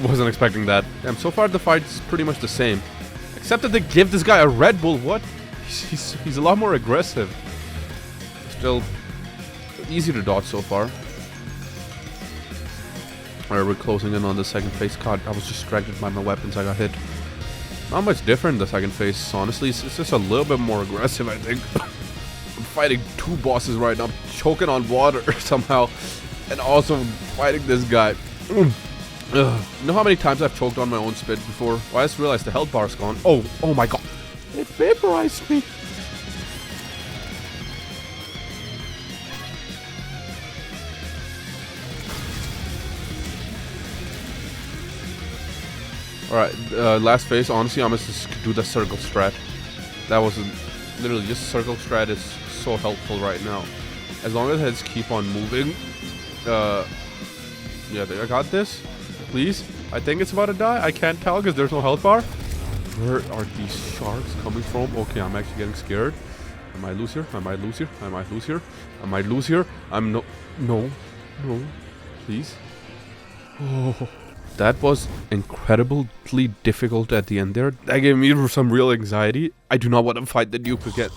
Speaker 1: Wasn't expecting that. Damn, so far the fight's pretty much the same. Except that they give this guy a Red Bull. What? He's a lot more aggressive. Still easy to dodge so far. Alright, we're closing in on the second phase. God, I was distracted by my weapons. I got hit. Not much different the second phase, honestly. It's just a little bit more aggressive, I think. I'm fighting 2 bosses right now. I'm choking on water somehow. And also fighting this guy. You know how many times I've choked on my own spit before? Well, I just realized the health bar's gone. Oh my god. It vaporized me. Alright, last phase, honestly, I'm gonna just do the circle strat. That was literally just circle strat is so helpful right now. As long as I just keep on moving. Yeah, I got this. Please. I think it's about to die. I can't tell because there's no health bar. Where are these sharks coming from? Okay, I'm actually getting scared. I might lose here. I might lose here. I might lose here. I might lose here. I'm no. Please. Oh.
Speaker 4: That was incredibly difficult at the end there. That gave me some real anxiety. I do not want to fight the Duke again.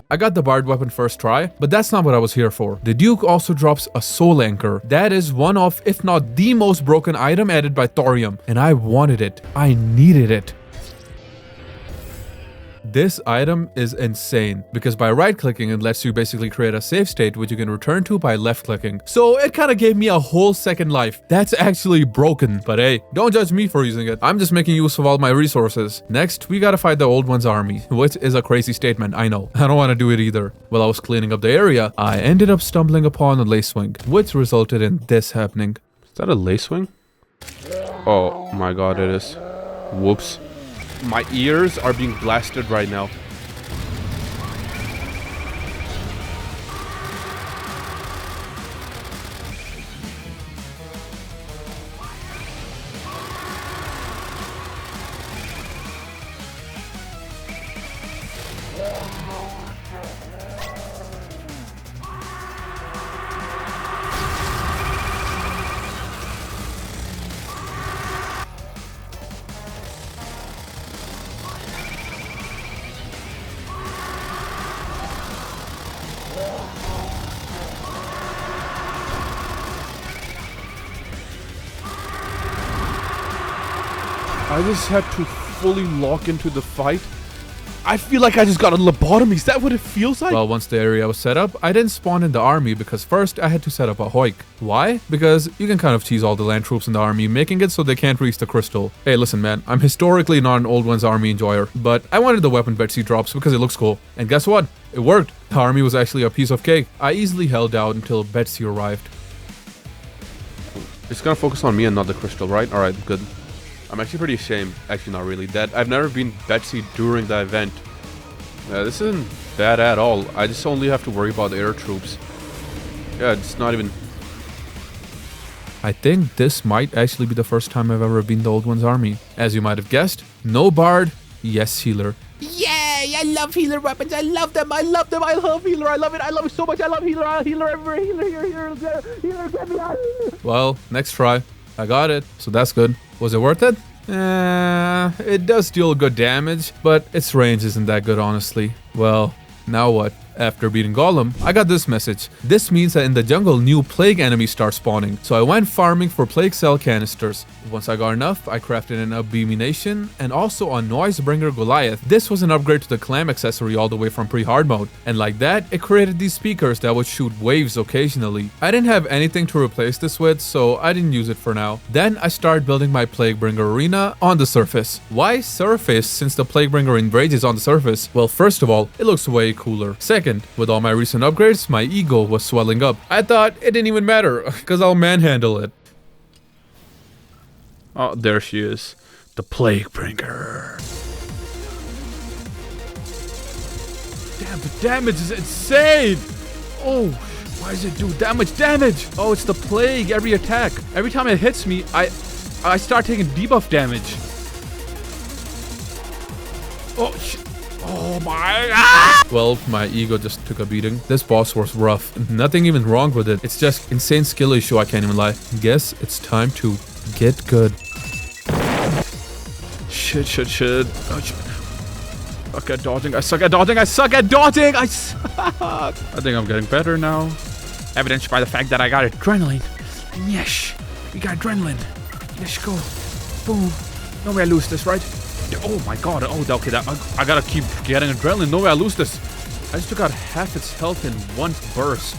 Speaker 1: I got the Bard weapon first try, but that's not what I was here for. The Duke also drops a Soul Anchor. That is one of, if not the most broken item added by Thorium, and I wanted it. I needed it. This item is insane because by right-clicking it lets you basically create a save state which you can return to by left-clicking. So it kind of gave me a whole second life. That's actually broken, but hey, don't judge me for using it. I'm just making use of all my resources. Next, we gotta fight the Old One's army, which is a crazy statement, I know. I don't want to do it either. While I was cleaning up the area, I ended up stumbling upon a Lacewing, which resulted in this happening.
Speaker 4: Is that a Lacewing? Oh my god, it is. Whoops. My ears are being blasted right now. I just had to fully lock into the fight. I feel like I just got a lobotomy. Is that what it feels like?
Speaker 1: Well, once the area was set up, I didn't spawn in the army because first I had to set up a Hoik. Why? Because you can kind of tease all the land troops in the army, making it so they can't reach the crystal. Hey, listen man, I'm historically not an Old One's army enjoyer, but I wanted the weapon Betsy drops because it looks cool. And guess what? It worked. The army was actually a piece of cake. I easily held out until Betsy arrived.
Speaker 4: It's gonna focus on me and not the crystal, right? Alright, good. I'm actually pretty ashamed, actually not really, that I've never been Betsy during the event. This isn't bad at all. I just only have to worry about the air troops. Yeah, it's not even...
Speaker 1: I think this might actually be the first time I've ever been the Old One's army. As you might have guessed, no Bard, yes healer.
Speaker 2: Yay! I love healer weapons. I love them. I love them. I love healer. I love it. I love it so much. I love healer. Healer everywhere. Healer. Get me out.
Speaker 1: Well, next try. I got it, so that's good. Was it worth it? It does deal good damage, but its range isn't that good, honestly. Well, now what? After beating Golem, I got this message. This means that in the jungle, new plague enemies start spawning. So I went farming for plague cell canisters. Once I got enough, I crafted an Abomination and also a Noisebringer Goliath. This was an upgrade to the clam accessory all the way from pre-hard mode. And like that, it created these speakers that would shoot waves occasionally. I didn't have anything to replace this with, so I didn't use it for now. Then I started building my Plaguebringer arena on the surface. Why surface since the Plaguebringer enrages on the surface? Well, first of all, it looks way cooler. Second, with all my recent upgrades, my ego was swelling up. I thought it didn't even matter, because I'll manhandle it.
Speaker 4: Oh, there she is. The Plaguebringer.
Speaker 1: Damn, the damage is insane! Oh, why does it do that much damage? Oh, it's the plague every attack. Every time it hits me, I start taking debuff damage. Oh, shit. Oh my god! Well, my ego just took a beating. This boss was rough. Nothing even wrong with it. It's just insane skill issue, I can't even lie. Guess it's time to get good. Shit. Oh, shit. Suck at dodging. I suck at dodging. I suck at dodging. I think I'm getting better now. Evidenced by the fact that I got adrenaline. Yes, we got adrenaline. Let's go. Boom. No way I lose this, right? Oh my god. Oh, okay. I gotta keep getting adrenaline. No way I lose this. I just took out half its health in one burst.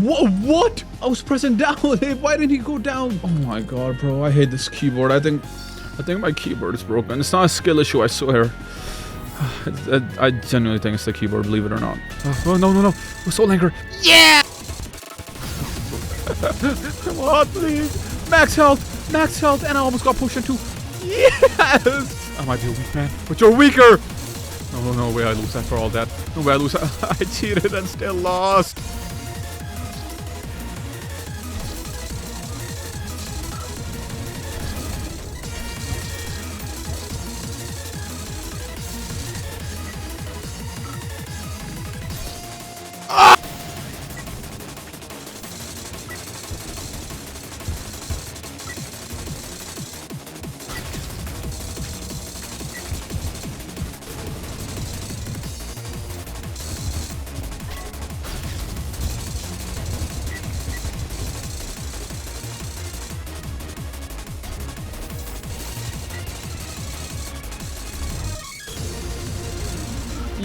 Speaker 1: What? I was pressing down. Why didn't he go down? Oh my god, bro. I hate this keyboard. I think my keyboard is broken. It's not a skill issue, I swear. I genuinely think it's the keyboard, believe it or not. Oh, no. Soul Anchor. Yeah! Come on, please. Max health, and I almost got pushed into. Yes! I might be a weak man, but you're weaker. No way I lose after all that. No way I lose. I cheated and still lost.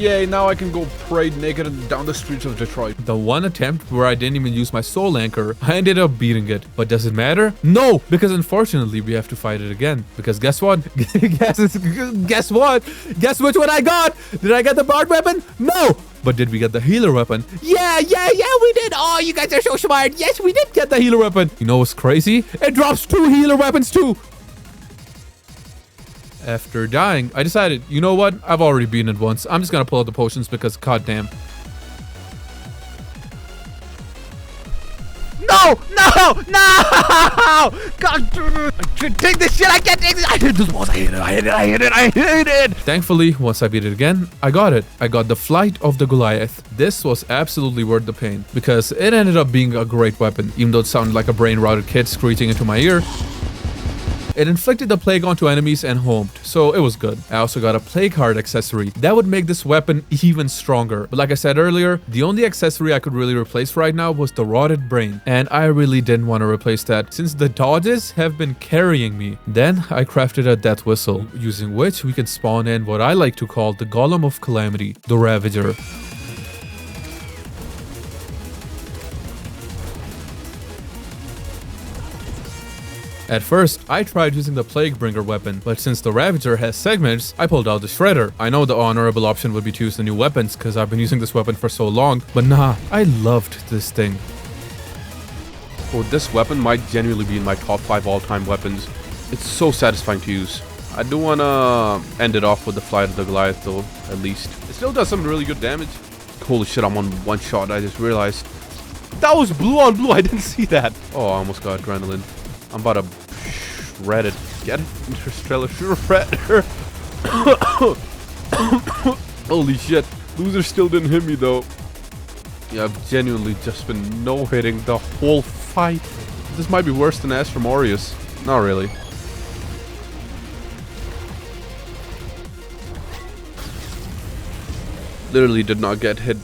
Speaker 4: Yay, now I can go parade naked down the streets of Detroit.
Speaker 3: The one attempt where I didn't even use my soul anchor, I ended up beating it. But does it matter? No, because unfortunately we have to fight it again. Because guess what? Guess what? Guess which one I got? Did I get the bard weapon? No! But did we get the healer weapon? Yeah, we did. Oh, you guys are so smart. Yes, we did get the healer weapon. You know what's crazy? It drops 2 healer weapons too. After dying, I decided, you know what? I've already beaten it once. I'm just gonna pull out the potions because goddamn. No! God damn it! I can't take this shit! I can't take this! I hit this boss! I hit it! Thankfully, once I beat it again, I got it. I got the Flight of the Goliath. This was absolutely worth the pain because it ended up being a great weapon, even though it sounded like a brain-rotted kid screeching into my ear. It inflicted the plague onto enemies and homed, so it was good. I also got a plague heart accessory. That would make this weapon even stronger. But like I said earlier, the only accessory I could really replace right now was the rotted brain. And I really didn't want to replace that since the dodges have been carrying me. Then I crafted a death whistle, using which we can spawn in what I like to call the Golem of Calamity, the Ravager. At first, I tried using the Plaguebringer weapon, but since the Ravager has segments, I pulled out the Shredder. I know the honorable option would be to use the new weapons, because I've been using this weapon for so long, but nah, I loved this thing.
Speaker 4: Oh, this weapon might genuinely be in my top 5 all-time weapons. It's so satisfying to use. I do want to end it off with the Flight of the Goliath though, at least. It still does some really good damage. Holy shit, I'm on one shot, I just realized. That was blue on blue, I didn't see that. Oh, I almost got adrenaline. I'm about to shred it. Get it? Interstellar Shredder. Holy shit. Loser still didn't hit me though. Yeah, I've genuinely just been no-hitting the whole fight. This might be worse than Astrum Aureus. Not really. Literally did not get hit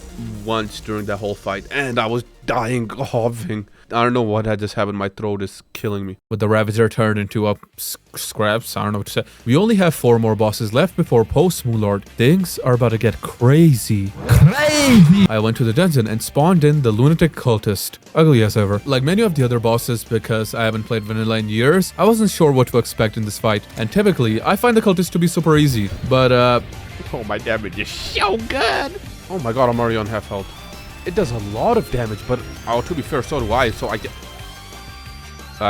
Speaker 4: once during that whole fight, and I was dying, coughing. I don't know what had just happened. My throat is killing me.
Speaker 3: With the Ravager turned into scraps, I don't know what to say. We only have 4 more bosses left before post-Moonlord. Things are about to get crazy. I went to the dungeon and spawned in the Lunatic Cultist. Ugly as ever. Like many of the other bosses, because I haven't played Vanilla in years, I wasn't sure what to expect in this fight. And typically, I find the Cultist to be super easy. But,
Speaker 4: oh, my damage is so good. Oh my god, I'm already on half health. It does a lot of damage, but to be fair, so do I, so I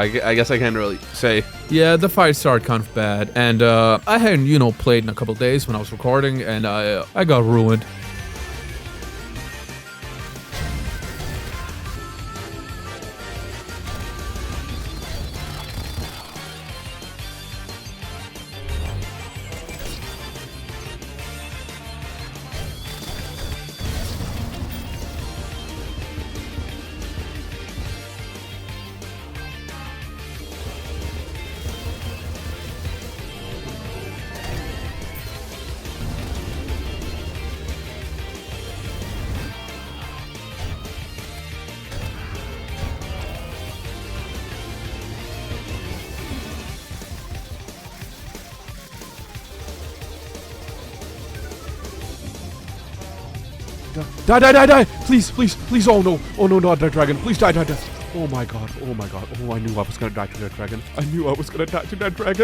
Speaker 4: guess I can't really say.
Speaker 3: Yeah, the fight started kind of bad, and I hadn't, played in a couple days when I was recording, and I got ruined.
Speaker 4: Die. Please. Oh no, not that dragon. Please die. Oh my god. Oh, I knew I was gonna die to that dragon.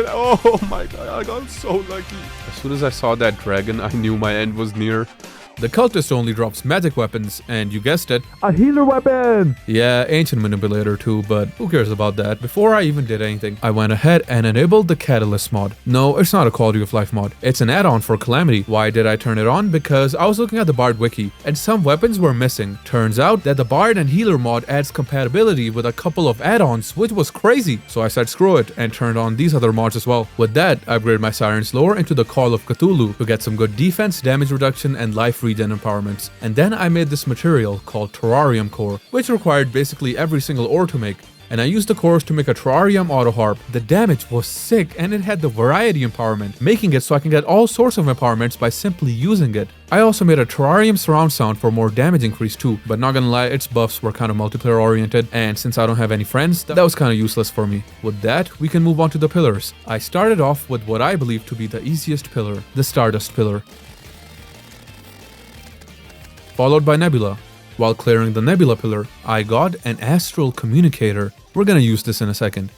Speaker 4: Oh my god, I got so lucky. As soon as I saw that dragon, I knew my end was near.
Speaker 3: The Cultist only drops magic weapons, and you guessed it,
Speaker 2: A healer weapon!
Speaker 3: yeah, Ancient Manipulator too, but who cares about that? Before I even did anything, I went ahead and enabled the Catalyst mod. No, it's not a quality of life mod. It's an add-on for Calamity. Why did I turn it on? Because I was looking at the Bard wiki, and some weapons were missing. Turns out that the Bard and Healer mod adds compatibility with a couple of add-ons, which was crazy. So I said screw it, and turned on these other mods as well. With that, I upgraded my Siren's Lore into the Call of Cthulhu to get some good defense, damage reduction, and life regen empowerments. And then I made this material called Terrarium core, which required basically every single ore to make. And I used the cores to make a Terrarium auto harp. The damage was sick, and it had the variety empowerment, making it so I can get all sorts of empowerments by simply using it. I also made a Terrarium surround sound for more damage increase too, but not gonna lie, its buffs were kind of multiplayer oriented, and since I don't have any friends, that was kind of useless for me. With that, we can move on to the pillars. I started off with what I believe to be the easiest pillar, the Stardust pillar. followed by Nebula. While clearing the Nebula pillar, I got an astral communicator. We're gonna use this in a second.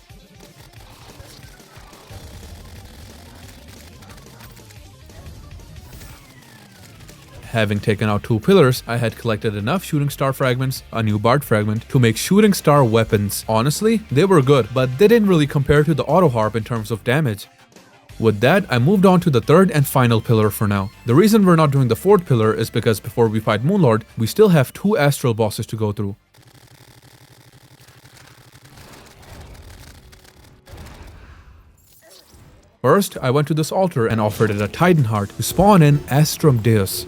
Speaker 3: Having taken out 2 pillars, I had collected enough shooting star fragments, a new bard fragment, to make shooting star weapons. Honestly, they were good, but they didn't really compare to the auto harp in terms of damage. With that, I moved on to the 3rd and final pillar for now. The reason we're not doing the 4th pillar is because before we fight Moonlord, we still have 2 astral bosses to go through. First, I went to this altar and offered it a Titan Heart to spawn in Astrum Deus.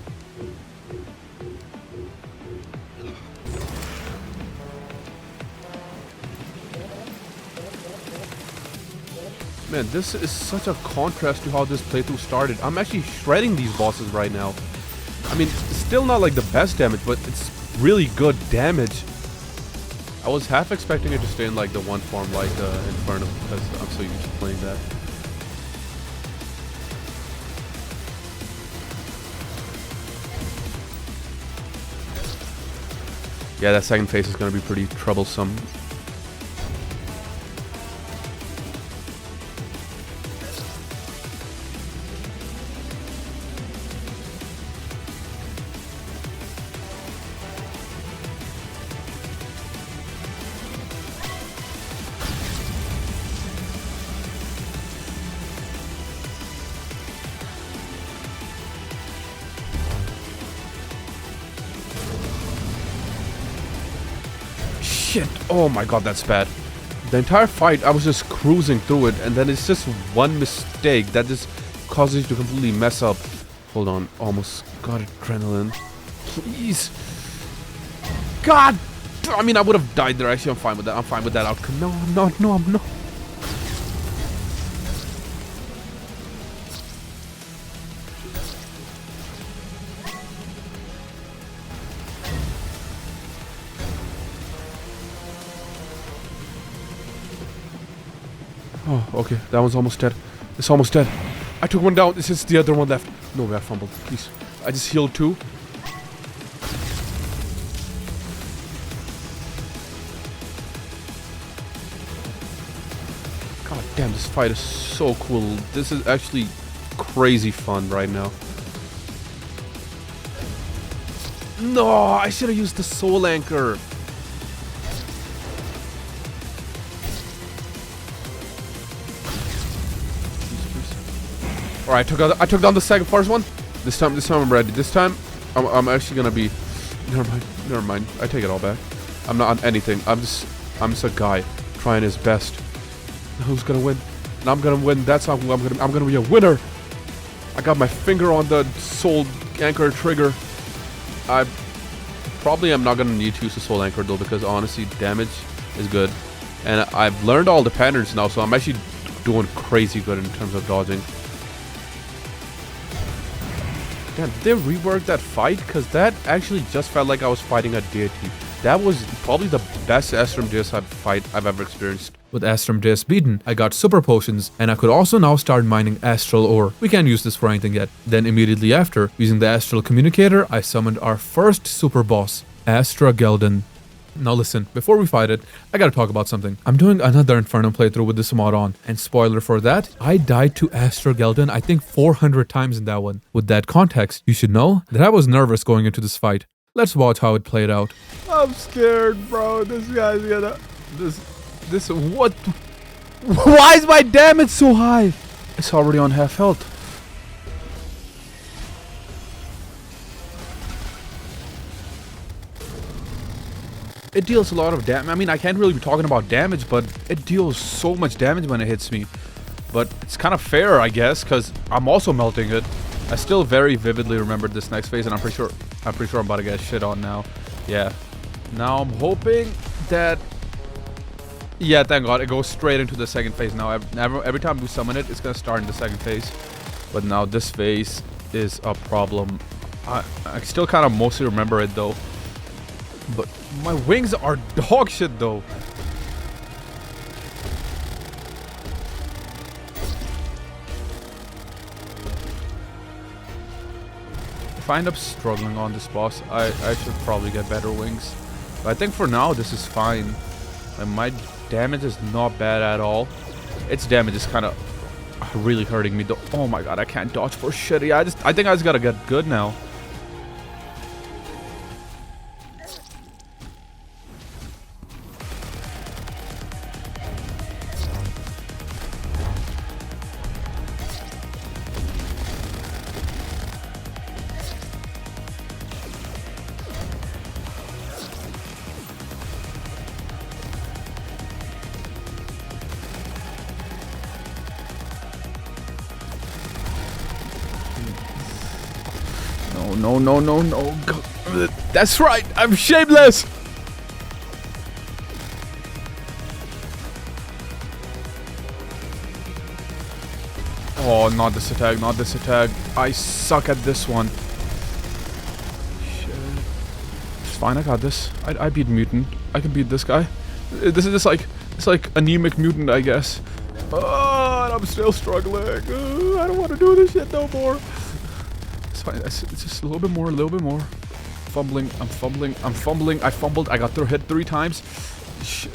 Speaker 4: Man, this is such a contrast to how this playthrough started. I'm actually shredding these bosses right now. I mean, still not like the best damage, but it's really good damage. I was half expecting it to stay in like the one form like Inferno, because I'm so used to playing that. Yeah, that second phase is going to be pretty troublesome. Shit! Oh my god, that's bad. The entire fight, I was just cruising through it, and then it's just one mistake that just causes you to completely mess up. Hold on, almost got adrenaline. Please. God! I mean, I would have died there. Actually, I'm fine with that. I'm fine with that outcome. No, I'm not. No, I'm not. Oh, okay. That one's almost dead. It's almost dead. I took one down. It's just the other one left. No way, I fumbled. Please. I just healed 2. God damn, this fight is so cool. This is actually crazy fun right now. No, I should have used the soul anchor. All right, I took down the first one. This time I'm ready. This time I'm actually gonna be. Never mind. I take it all back. I'm not on anything. I'm just a guy trying his best. Who's gonna win? And I'm gonna win. That's not who I'm gonna be a winner. I got my finger on the soul anchor trigger. I probably am not gonna need to use the soul anchor though, because honestly, damage is good, and I've learned all the patterns now, so I'm actually doing crazy good in terms of dodging. Damn, did they rework that fight? Because that actually just felt like I was fighting a deity. That was probably the best Astrum Deus fight I've ever experienced.
Speaker 3: With Astrum Deus beaten, I got super potions, and I could also now start mining astral ore. We can't use this for anything yet. Then immediately after, using the astral communicator, I summoned our first super boss, Astra Geldon. Now listen, before we fight it, I gotta talk about something. I'm doing another Inferno playthrough with this mod on, and spoiler for that, I died to Astra Geldon I think 400 times in that one. With that context, you should know that I was nervous going into this fight. Let's watch how it played out.
Speaker 1: I'm scared, bro. This guy's gonna... This... What? Why is my damage so high? It's already on half health. It deals a lot of damage. I mean, I can't really be talking about damage, but it deals so much damage when it hits me. But it's kind of fair, I guess, because I'm also melting it. I still very vividly remembered this next phase, and I'm pretty sure I'm about to get shit on now. Yeah. Now I'm hoping that... Yeah, thank God, it goes straight into the second phase now. Every time we summon it, it's gonna start in the second phase. But now this phase is a problem. I still kind of mostly remember it though. But my wings are dog shit though.
Speaker 4: if I end up struggling on this boss, I should probably get better wings. But I think for now, this is fine. And my damage is not bad at all. Its damage is kind of really hurting me though. Oh my god, I can't dodge for shit. Yeah, I think I just gotta get good now. No. That's right. I'm shameless. Oh, not this attack. Not this attack. I suck at this one. Shit. It's fine. I got this. I beat mutant. I can beat this guy. This is just like it's like anemic mutant, I guess. Oh, and I'm still struggling. I don't want to do this shit no more. It's just a little bit more. Fumbling, I'm fumbling. I fumbled. I got hit 3 times.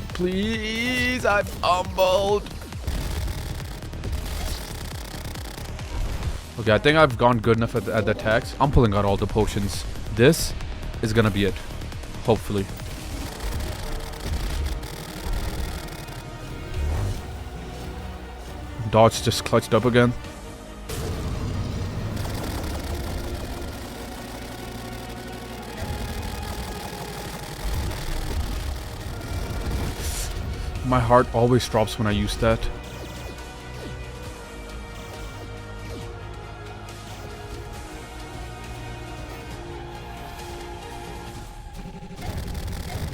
Speaker 4: Please, I fumbled. Okay, I think I've gone good enough at the attacks. I'm pulling out all the potions. This is gonna be it. Hopefully. Dodge just clutched up again. My heart always drops when I use that.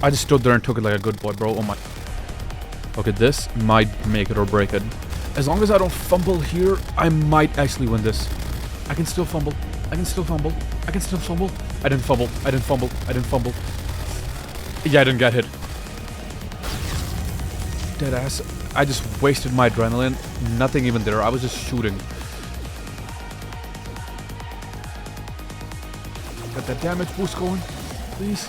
Speaker 4: I just stood there and took it like a good boy, bro. Oh my. Okay, this might make it or break it. As long as I don't fumble here, I might actually win this. I can still fumble. I can still fumble. I didn't fumble. Yeah, I didn't get hit. Dead ass. I just wasted my adrenaline. Nothing even there. I was just shooting. Got that damage boost going, please.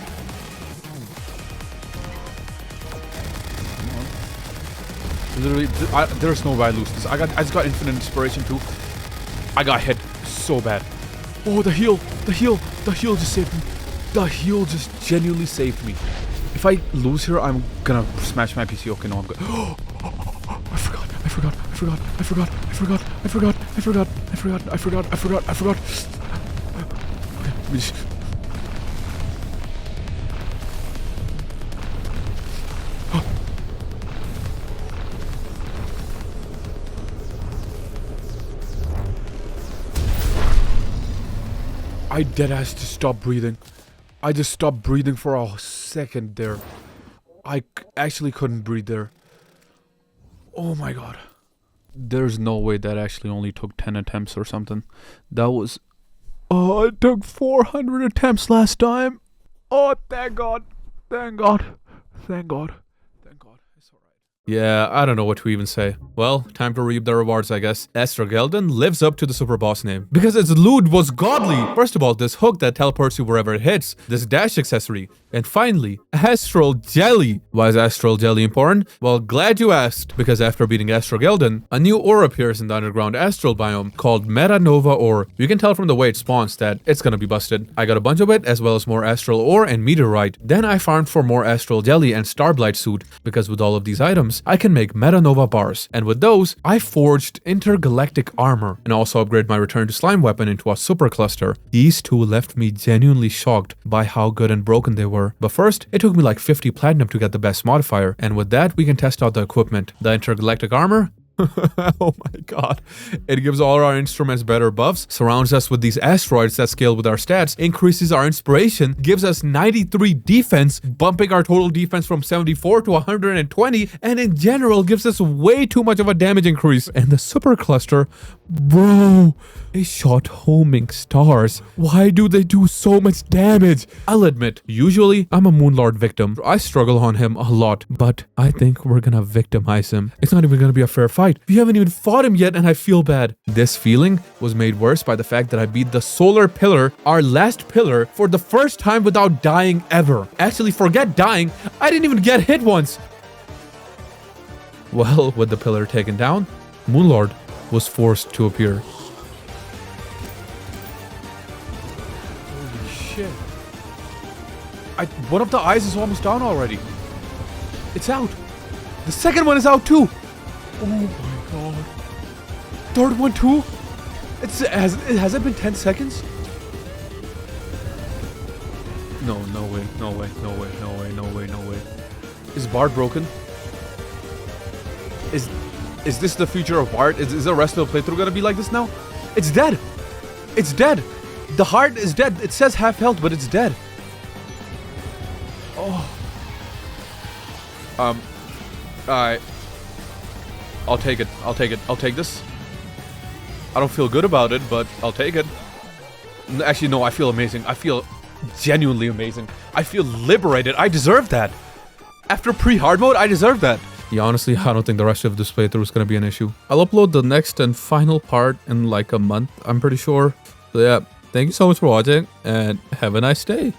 Speaker 4: Literally, there's no way I lose this. I just got infinite inspiration too. I got hit so bad. Oh, the heal just saved me. The heal just genuinely saved me. If I lose here, I'm gonna smash my PC. Okay, no, I'm good. I forgot. Okay, I deadass just stopped breathing. I just stopped breathing for a second there. I actually couldn't breathe there. Oh my god. There's no way that actually only took 10 attempts or something. That was... Oh, it took 400 attempts last time. Oh, thank god. Thank god. It's alright.
Speaker 3: Yeah, I don't know what to even say. Well, time to reap the rewards, I guess. Astragelden lives up to the super boss name because its loot was godly. First of all, this hook that teleports you wherever it hits, this dash accessory, and finally, Astral Jelly. Why is Astral Jelly important? Well, glad you asked, because after beating Astragelden, a new ore appears in the underground astral biome called Metanova Ore. You can tell from the way it spawns that it's gonna be busted. I got a bunch of it, as well as more Astral Ore and Meteorite. Then I farmed for more Astral Jelly and Starblight Suit, because with all of these items, I can make Metanova bars, and with those, I forged intergalactic armor, and also upgrade my return to slime weapon into a super cluster. These two left me genuinely shocked by how good and broken they were. But first, it took me like 50 platinum to get the best modifier, and with that, we can test out the equipment. The intergalactic armor? Oh my god. It gives all our instruments better buffs, surrounds us with these asteroids that scale with our stats, increases our inspiration, gives us 93 defense, bumping our total defense from 74 to 120, and in general gives us way too much of a damage increase. And the super cluster, bro, they shot homing stars. Why do they do so much damage? I'll admit, usually I'm a Moonlord victim. I struggle on him a lot, but I think we're gonna victimize him. It's not even gonna be a fair fight.
Speaker 1: right. We haven't even fought him yet and I feel bad. This feeling was made worse by the fact that I beat the solar pillar, our last pillar, for the first time without dying ever. Actually, forget dying, I didn't even get hit once. Well, with the pillar taken down, Moonlord was forced to appear. Holy shit. One of the eyes is almost down already. It's out. The second one is out too. Oh my god. Third one too? Has it been 10 seconds? No way, no way, no way, no way, no way, no way. Is Bard broken? Is this the future of Bard? Is the rest of the playthrough gonna be like this now? It's dead! It's dead! The heart is dead. It says half health, but it's dead. Oh. I'll take it. I'll take it. I'll take this. I don't feel good about it, but I'll take it. Actually, no, I feel amazing. I feel genuinely amazing. I feel liberated. I deserve that. After pre-hard mode, I deserve that. Yeah, honestly, I don't think the rest of this playthrough is going to be an issue. I'll upload the next and final part in like a month, I'm pretty sure. So yeah, thank you so much for watching, and have a nice day.